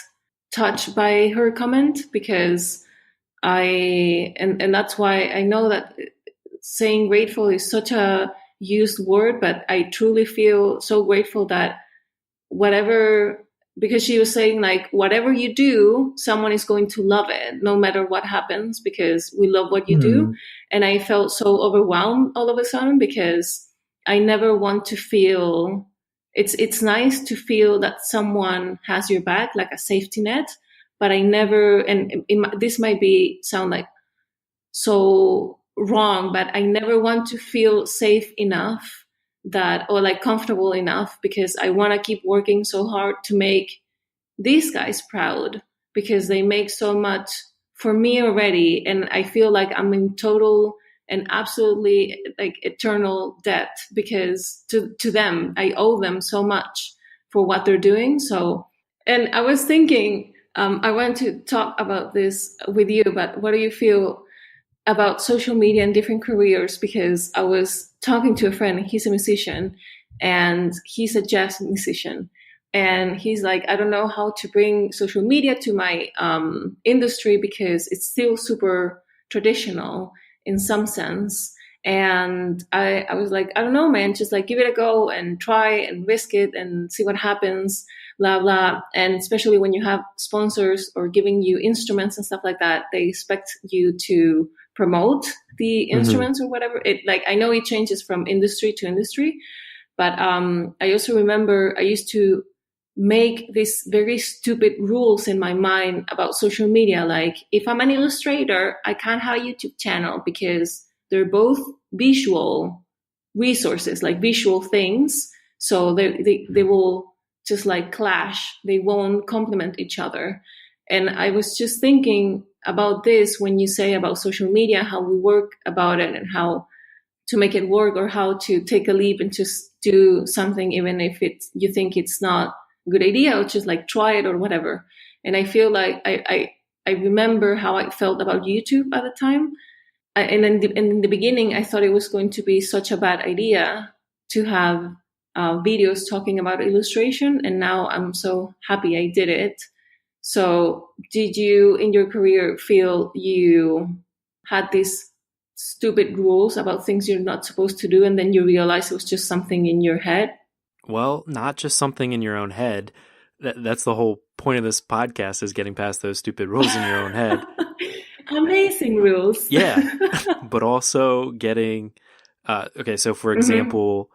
touched by her comment because and that's why I know that saying grateful is such a used word, but I truly feel so grateful that because she was saying whatever you do, someone is going to love it no matter what happens because we love what you do. And I felt so overwhelmed all of a sudden because I never want to feel it's nice to feel that someone has your back like a safety net, but I never, and this might sound so wrong, but I never want to feel safe enough or comfortable enough because I want to keep working so hard to make these guys proud because they make so much for me already. And I feel like I'm in total and absolutely eternal debt because to them, I owe them so much for what they're doing. So, and I was thinking, I want to talk about this with you, but what do you feel about social media and different careers? Because I was talking to a friend, he's a musician and he's a jazz musician. And he's like, I don't know how to bring social media to my industry because it's still super traditional in some sense. And I was like, I don't know, man, just give it a go and try and risk it and see what happens, blah, blah. And especially when you have sponsors or giving you instruments and stuff like that, they expect you to promote the instruments or whatever. I know it changes from industry to industry, but I also remember I used to make these very stupid rules in my mind about social media. If I'm an illustrator, I can't have a YouTube channel because they're both visual resources, visual things. So they will just clash. They won't complement each other. And I was just thinking about this when you say about social media, how we work about it and how to make it work or how to take a leap and just do something, even if you think it's not a good idea or just try it or whatever. And I feel like I remember how I felt about YouTube at the time. And in the beginning, I thought it was going to be such a bad idea to have videos talking about illustration. And now I'm so happy I did it. So did you, in your career, feel you had these stupid rules about things you're not supposed to do, and then you realized it was just something in your head? Well, not just something in your own head. that's the whole point of this podcast, is getting past those stupid rules in your own head. Amazing rules. Yeah. But also getting, okay, so for example,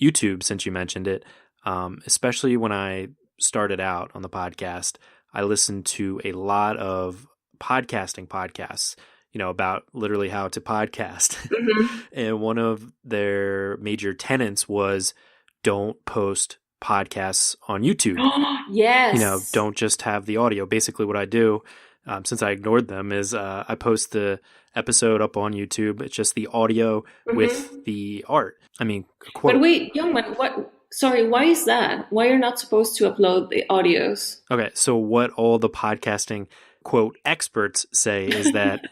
YouTube, since you mentioned it, especially when I started out on the podcast, I listened to a lot of podcasting podcasts, about literally how to podcast. And one of their major tenets was don't post podcasts on YouTube. Yes. Don't just have the audio. Basically what I do, since I ignored them, is I post the episode up on YouTube. It's just the audio with the art. I mean, a quote. But wait, Youngman, sorry, why is that? Why you're not supposed to upload the audios? Okay, so what all the podcasting, quote, experts say is that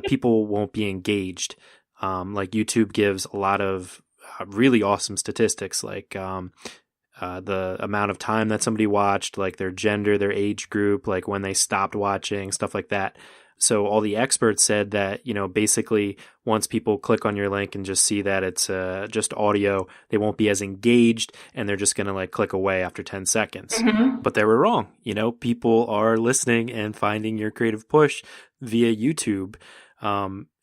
people won't be engaged. Like YouTube gives a lot of really awesome statistics, like the amount of time that somebody watched, like their gender, their age group, like when they stopped watching, stuff like that. So all the experts said that, basically once people click on your link and just see that it's just audio, they won't be as engaged, and they're just going to like click away after 10 seconds. But they were wrong. People are listening and finding your creative push via YouTube.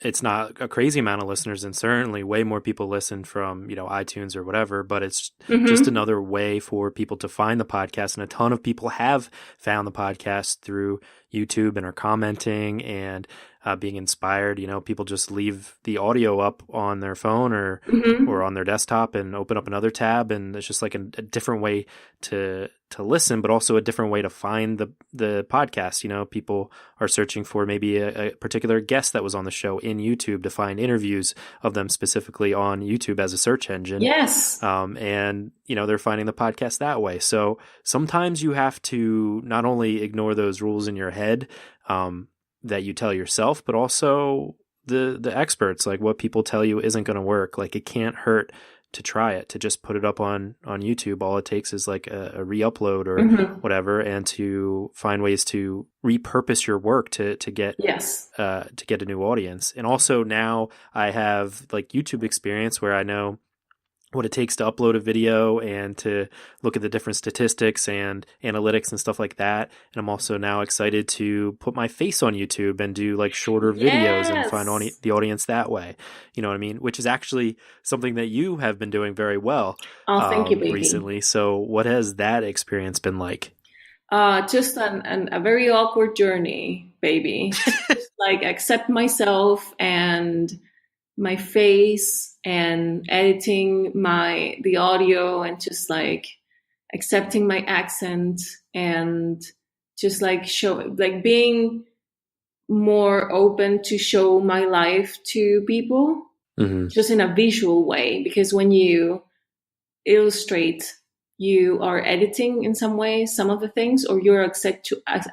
It's not a crazy amount of listeners, and certainly way more people listen from, iTunes or whatever, but it's just another way for people to find the podcast. And a ton of people have found the podcast through YouTube and are commenting and being inspired. People just leave the audio up on their phone or on their desktop and open up another tab, and it's just like a different way to listen, but also a different way to find the podcast. People are searching for maybe a particular guest that was on the show in YouTube to find interviews of them specifically on YouTube as a search engine. Yes. And they're finding the podcast that way. So sometimes you have to not only ignore those rules in your head that you tell yourself, but also the experts, like what people tell you isn't going to work. Like it can't hurt to try it, to just put it up on YouTube. All it takes is like a re-upload or whatever, and to find ways to repurpose your work to get to get a new audience. And also now I have like YouTube experience where I know what it takes to upload a video and to look at the different statistics and analytics and stuff like that. And I'm also now excited to put my face on YouTube and do like shorter videos and find the audience that way. You know what I mean? Which is actually something that you have been doing very well thank you, baby. recently. So what has that experience been like? Just a very awkward journey, baby. Just like accept myself and my face and editing the audio and just like accepting my accent and just like being more open to show my life to people just in a visual way, because when you illustrate, you are editing in some way some of the things, or you're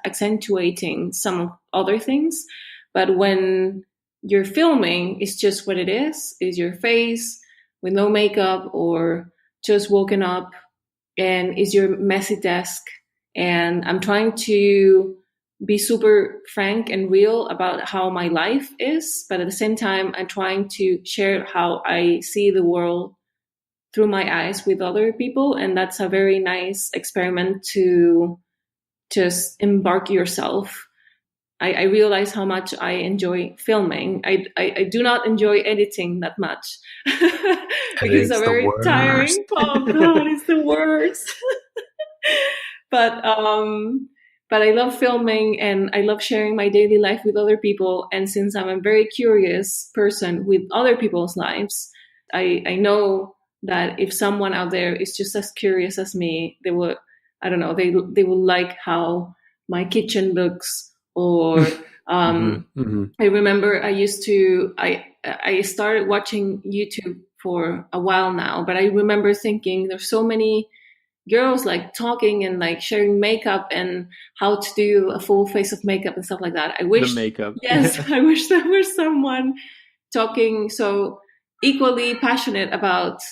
accentuating some other things. But when you're filming, it's just what it is your face with no makeup or just woken up, and is your messy desk. And I'm trying to be super frank and real about how my life is, but at the same time, I'm trying to share how I see the world through my eyes with other people. And that's a very nice experiment to just embark yourself. I realize how much I enjoy filming. I do not enjoy editing that much because it's very tiring. Oh God, it's the worst. But I love filming and I love sharing my daily life with other people. And since I'm a very curious person with other people's lives, I know that if someone out there is just as curious as me, they will, I don't know, they will like how my kitchen looks. Or I remember I started watching YouTube for a while now, but I remember thinking there's so many girls like talking and like sharing makeup and how to do a full face of makeup and stuff like that. I wish the makeup. Yes, I wish there was someone talking so equally passionate about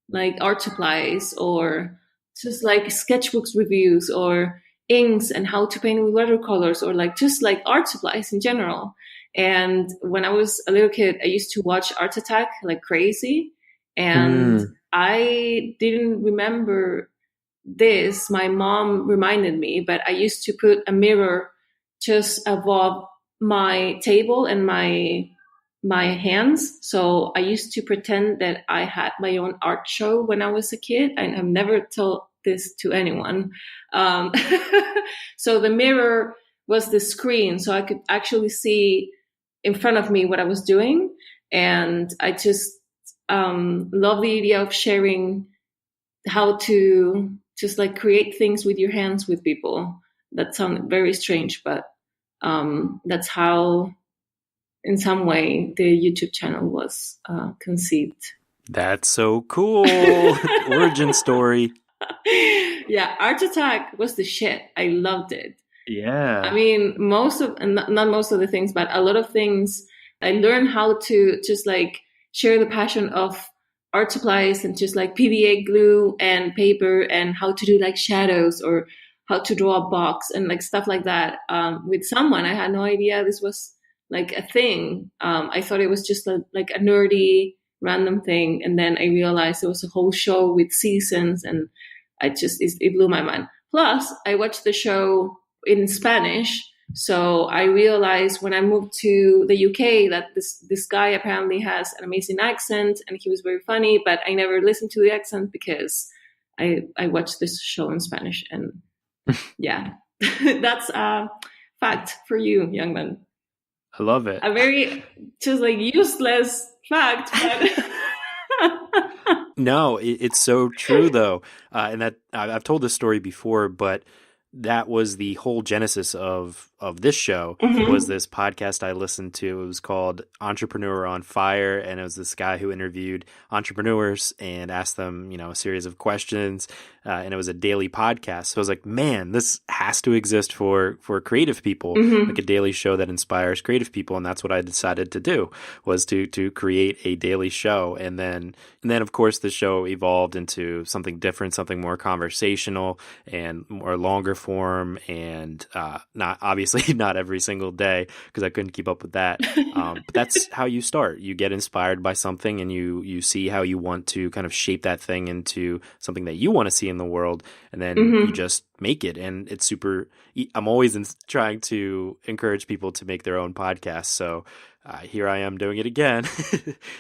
like art supplies or just like sketchbooks reviews or inks and how to paint with watercolors, or like just like art supplies in general. And when I was a little kid, I used to watch Art Attack like crazy, and I didn't remember this, my mom reminded me, but I used to put a mirror just above my table and my hands. So I used to pretend that I had my own art show when I was a kid. And I've never told this to anyone. So the mirror was the screen, so I could actually see in front of me what I was doing. And I just love the idea of sharing how to just like create things with your hands with people. That sounds very strange, but that's how, in some way, the YouTube channel was conceived. That's so cool. Origin story. Yeah, Art Attack was the shit. I loved it. Yeah. I mean, not most of the things, but a lot of things. I learned how to just like share the passion of art supplies and just like PVA glue and paper, and how to do like shadows or how to draw a box and like stuff like that with someone. I had no idea this was like a thing. I thought it was just like a nerdy random thing, and then I realized there was a whole show with seasons, and it blew my mind. Plus, I watched the show in Spanish, so I realized when I moved to the UK that this guy apparently has an amazing accent, and he was very funny, but I never listened to the accent because I watched this show in Spanish. And yeah, that's a fact for you, young man. I love it. A very just like useless fact, but No, it's so true though. And that I've told this story before, but that was the whole genesis of this show. Was this podcast I listened to. It was called Entrepreneur on Fire, and it was this guy who interviewed entrepreneurs and asked them, a series of questions, and it was a daily podcast. So I was like, man, this has to exist for creative people, like a daily show that inspires creative people. And that's what I decided to do, was to create a daily show. And then of course the show evolved into something different, something more conversational and more longer form, and not every single day, because I couldn't keep up with that. But that's how you start. You get inspired by something, and you see how you want to kind of shape that thing into something that you want to see in the world, and then you just make it. And it's super. I'm always trying to encourage people to make their own podcasts. So here I am doing it again.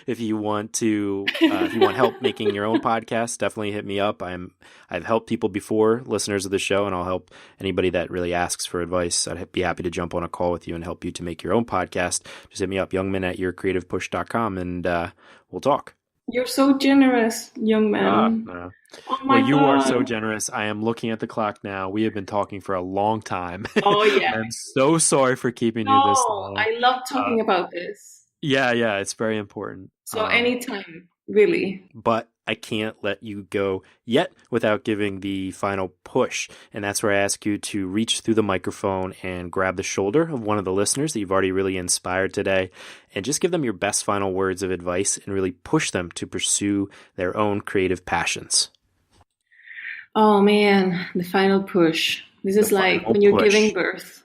If you want help making your own podcast, definitely hit me up. I've helped people before, listeners of the show, and I'll help anybody that really asks for advice. I'd be happy to jump on a call with you and help you to make your own podcast. Just hit me up, youngman@yourcreativepush.com, and we'll talk. You're so generous, young man. Oh my God. You are so generous. I am looking at the clock now. We have been talking for a long time. Oh, yeah. I'm so sorry for keeping you this long. I love talking about this. Yeah, it's very important. So anytime, really. But I can't let you go yet without giving the final push. And that's where I ask you to reach through the microphone and grab the shoulder of one of the listeners that you've already really inspired today, and just give them your best final words of advice and really push them to pursue their own creative passions. Oh man, the final push. This is like when you're giving birth.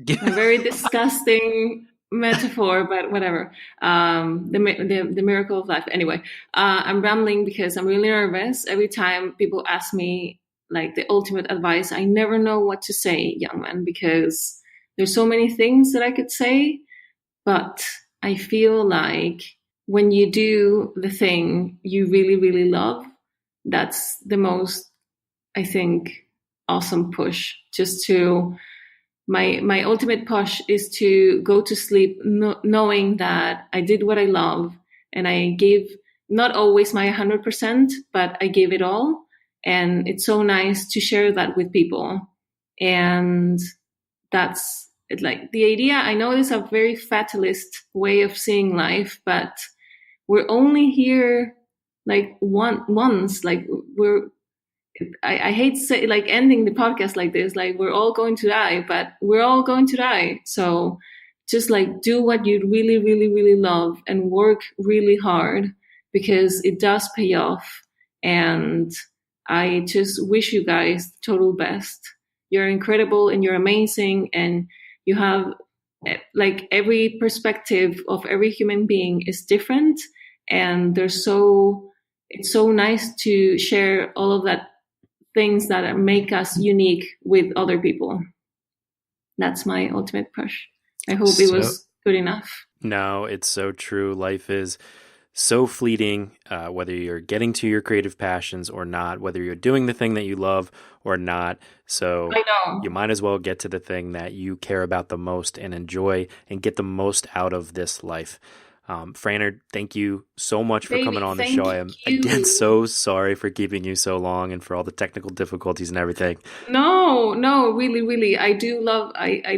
A very disgusting metaphor, but whatever. The miracle of life. Anyway, I'm rambling because I'm really nervous. Every time people ask me like the ultimate advice, I never know what to say, young man, because there's so many things that I could say, but I feel like when you do the thing you really, really love, that's the most, I think, awesome push. Just to my ultimate push is to go to sleep knowing that I did what I love, and I gave not always my 100%, but I gave it all. And it's so nice to share that with people. And that's it. Like the idea, I know it's a very fatalist way of seeing life, but we're only here like once. Like I hate to say, like, ending the podcast like this, like we're all going to die, but we're all going to die. So just like do what you really, really, really love and work really hard, because it does pay off. And I just wish you guys the total best. You're incredible and you're amazing, and you have like every perspective of every human being is different, and it's so nice to share all of that things that make us unique with other people. That's my ultimate push. I hope it was good enough. No, it's so true. Life is so fleeting, whether you're getting to your creative passions or not, whether you're doing the thing that you love or not. So I know. You might as well get to the thing that you care about the most and enjoy and get the most out of this life. Frannerd, thank you so much for coming on the show. I am again so sorry for keeping you so long and for all the technical difficulties and everything. No, really. I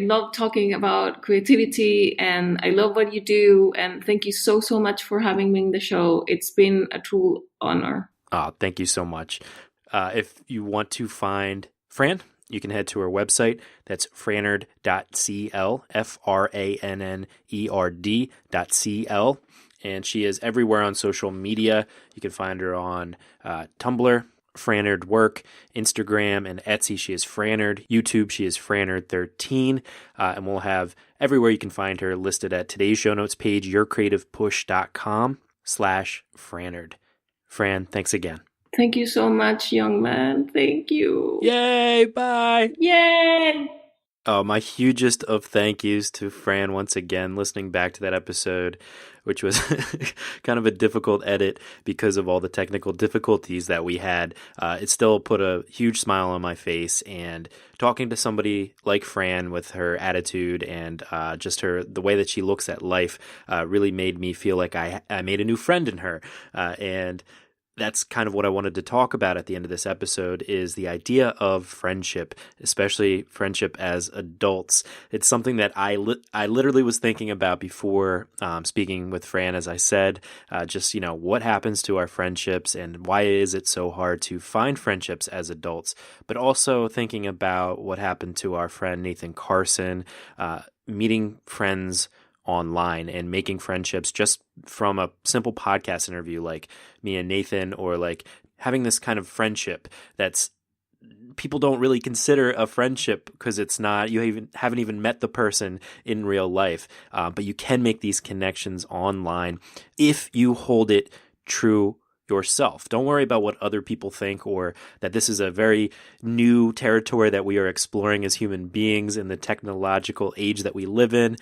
love talking about creativity, and I love what you do. And thank you so much for having me in the show. It's been a true honor. Thank you so much. If you want to find Fran, you can head to her website. That's frannerd.cl, FRANNERD.cl. And she is everywhere on social media. You can find her on Tumblr, Frannerd Work, Instagram, and Etsy. She is Frannerd. YouTube, she is Frannerd13. And we'll have everywhere you can find her listed at today's show notes page, yourcreativepush.com/Frannerd. Fran, thanks again. Thank you so much, young man. Thank you. Yay, bye. Yay. My hugest of thank yous to Fran once again, listening back to that episode, which was kind of a difficult edit because of all the technical difficulties that we had. It still put a huge smile on my face, and talking to somebody like Fran with her attitude and just the way that she looks at life really made me feel like I made a new friend in her. And that's kind of what I wanted to talk about at the end of this episode, is the idea of friendship, especially friendship as adults. It's something that I literally was thinking about before speaking with Fran, as I said, just, what happens to our friendships and why is it so hard to find friendships as adults, but also thinking about what happened to our friend Nathan Carson, meeting friends online and making friendships just from a simple podcast interview like me and Nathan, or like having this kind of friendship that's people don't really consider a friendship because it's not, you haven't even met the person in real life, but you can make these connections online if you hold it true yourself. Don't worry about what other people think, or that this is a very new territory that we are exploring as human beings in the technological age that we live in,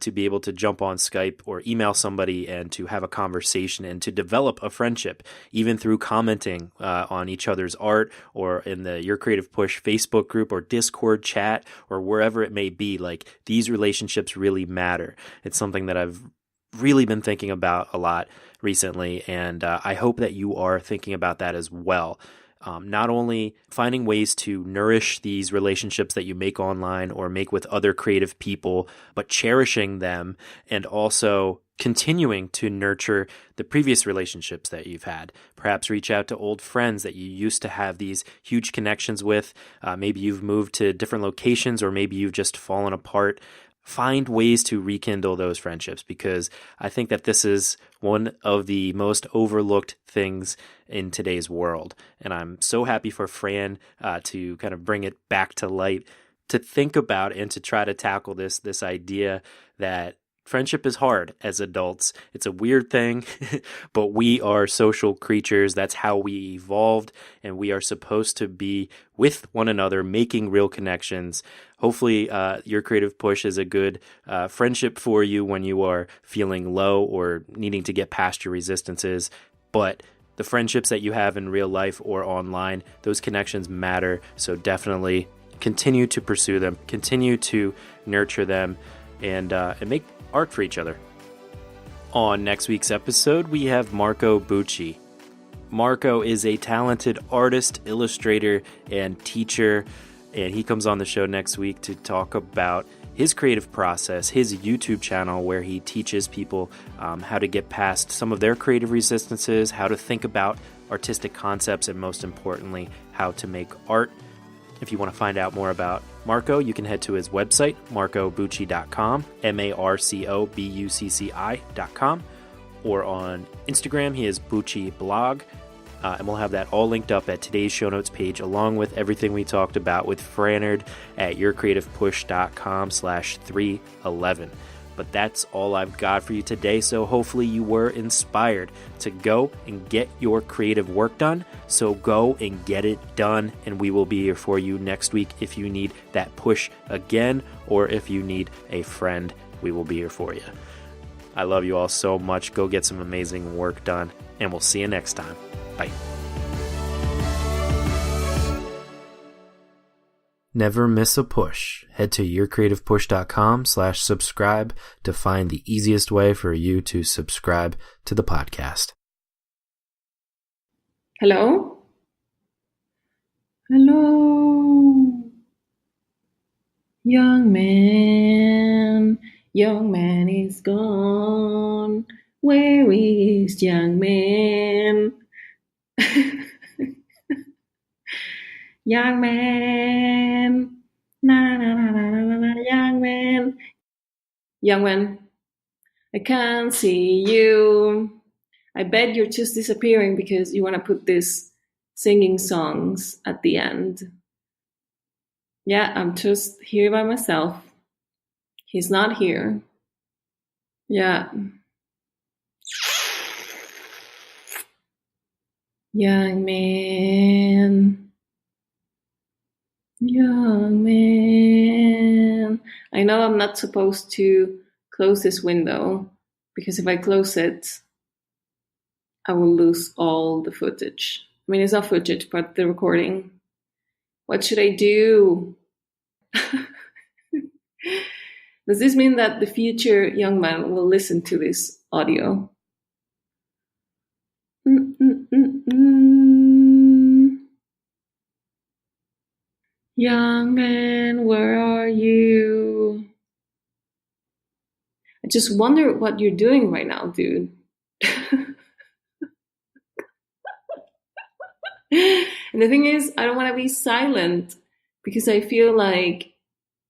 to be able to jump on Skype or email somebody and to have a conversation and to develop a friendship, even through commenting on each other's art or in the Your Creative Push Facebook group or Discord chat or wherever it may be. Like, these relationships really matter. It's something that I've really been thinking about a lot recently, and I hope that you are thinking about that as well. Not only finding ways to nourish these relationships that you make online or make with other creative people, but cherishing them and also continuing to nurture the previous relationships that you've had. Perhaps reach out to old friends that you used to have these huge connections with. Maybe you've moved to different locations, or maybe you've just fallen apart. Find ways to rekindle those friendships, because I think that this is one of the most overlooked things in today's world. And I'm so happy for Fran to kind of bring it back to light, to think about and to try to tackle this idea that friendship is hard as adults. It's a weird thing, but we are social creatures. That's how we evolved, and we are supposed to be with one another, making real connections. Hopefully, Your Creative Push is a good friendship for you when you are feeling low or needing to get past your resistances. But the friendships that you have in real life or online, those connections matter. So definitely continue to pursue them, continue to nurture them, and make art for each other. On next week's episode, we have Marco Bucci. Marco is a talented artist, illustrator, and teacher, and he comes on the show next week to talk about his creative process, his YouTube channel where he teaches people how to get past some of their creative resistances, how to think about artistic concepts, and most importantly, how to make art. If you want to find out more about Marco, you can head to his website, marcobucci.com, marcobucci.com, or on Instagram, he is Bucci Blog, and we'll have that all linked up at today's show notes page, along with everything we talked about with Frannerd at yourcreativepush.com/311. But that's all I've got for you today, so hopefully you were inspired to go and get your creative work done. So go and get it done, and we will be here for you next week if you need that push again, or if you need a friend, we will be here for you. I love you all so much. Go get some amazing work done, and we'll see you next time. Bye. Never miss a push. Head to yourcreativepush.com/subscribe to find the easiest way for you to subscribe to the podcast. Hello? Hello? Young man is gone. Where is young man? Young man, na na na na na na, young man. Young man, I can't see you. I bet you're just disappearing because you want to put these singing songs at the end. Yeah, I'm just here by myself. He's not here. Yeah. Young man. Young man. I know I'm not supposed to close this window because if I close it, I will lose all the footage. I mean, it's not footage, but the recording. What should I do? Does this mean that the future young man will listen to this audio? Young man, where are you? I just wonder what you're doing right now, dude. And the thing is, I don't want to be silent because I feel like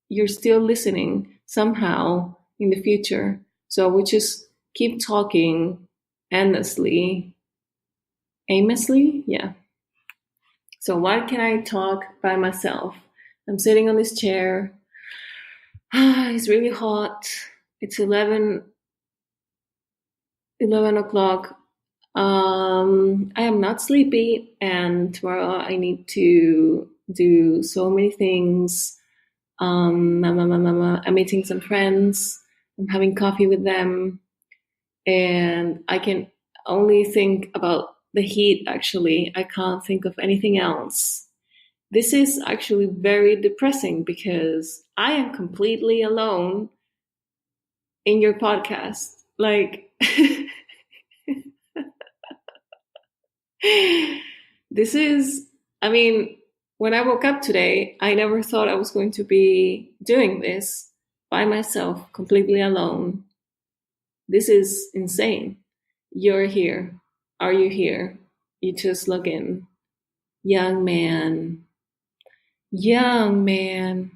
you're still listening somehow in the future. So we just keep talking endlessly. Aimlessly? Yeah. So why can I talk by myself? I'm sitting on this chair. It's really hot. It's 11 o'clock. I am not sleepy, and tomorrow I need to do so many things. I'm meeting some friends. I'm having coffee with them, and I can only think about the heat, actually. I can't think of anything else. This is actually very depressing because I am completely alone in your podcast. Like, this is, I mean, when I woke up today, I never thought I was going to be doing this by myself, completely alone. This is insane. You're here. Are you here? You just log in. Young man. Young man.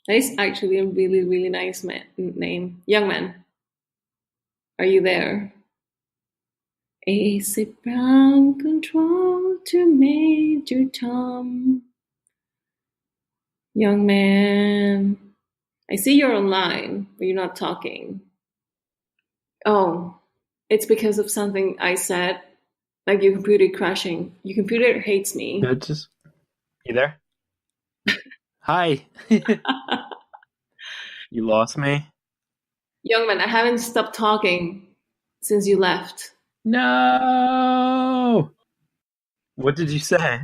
That is actually a really, really nice name. Young man. Are you there? AC Brown control to Major Tom. Young man. I see you're online, but you're not talking. Oh, it's because of something I said, like your computer crashing. Your computer hates me. You there? Hi. You lost me? Young man, I haven't stopped talking since you left. No! What did you say?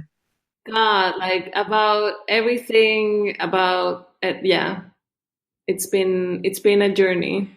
God, like about everything, about yeah. It's been a journey.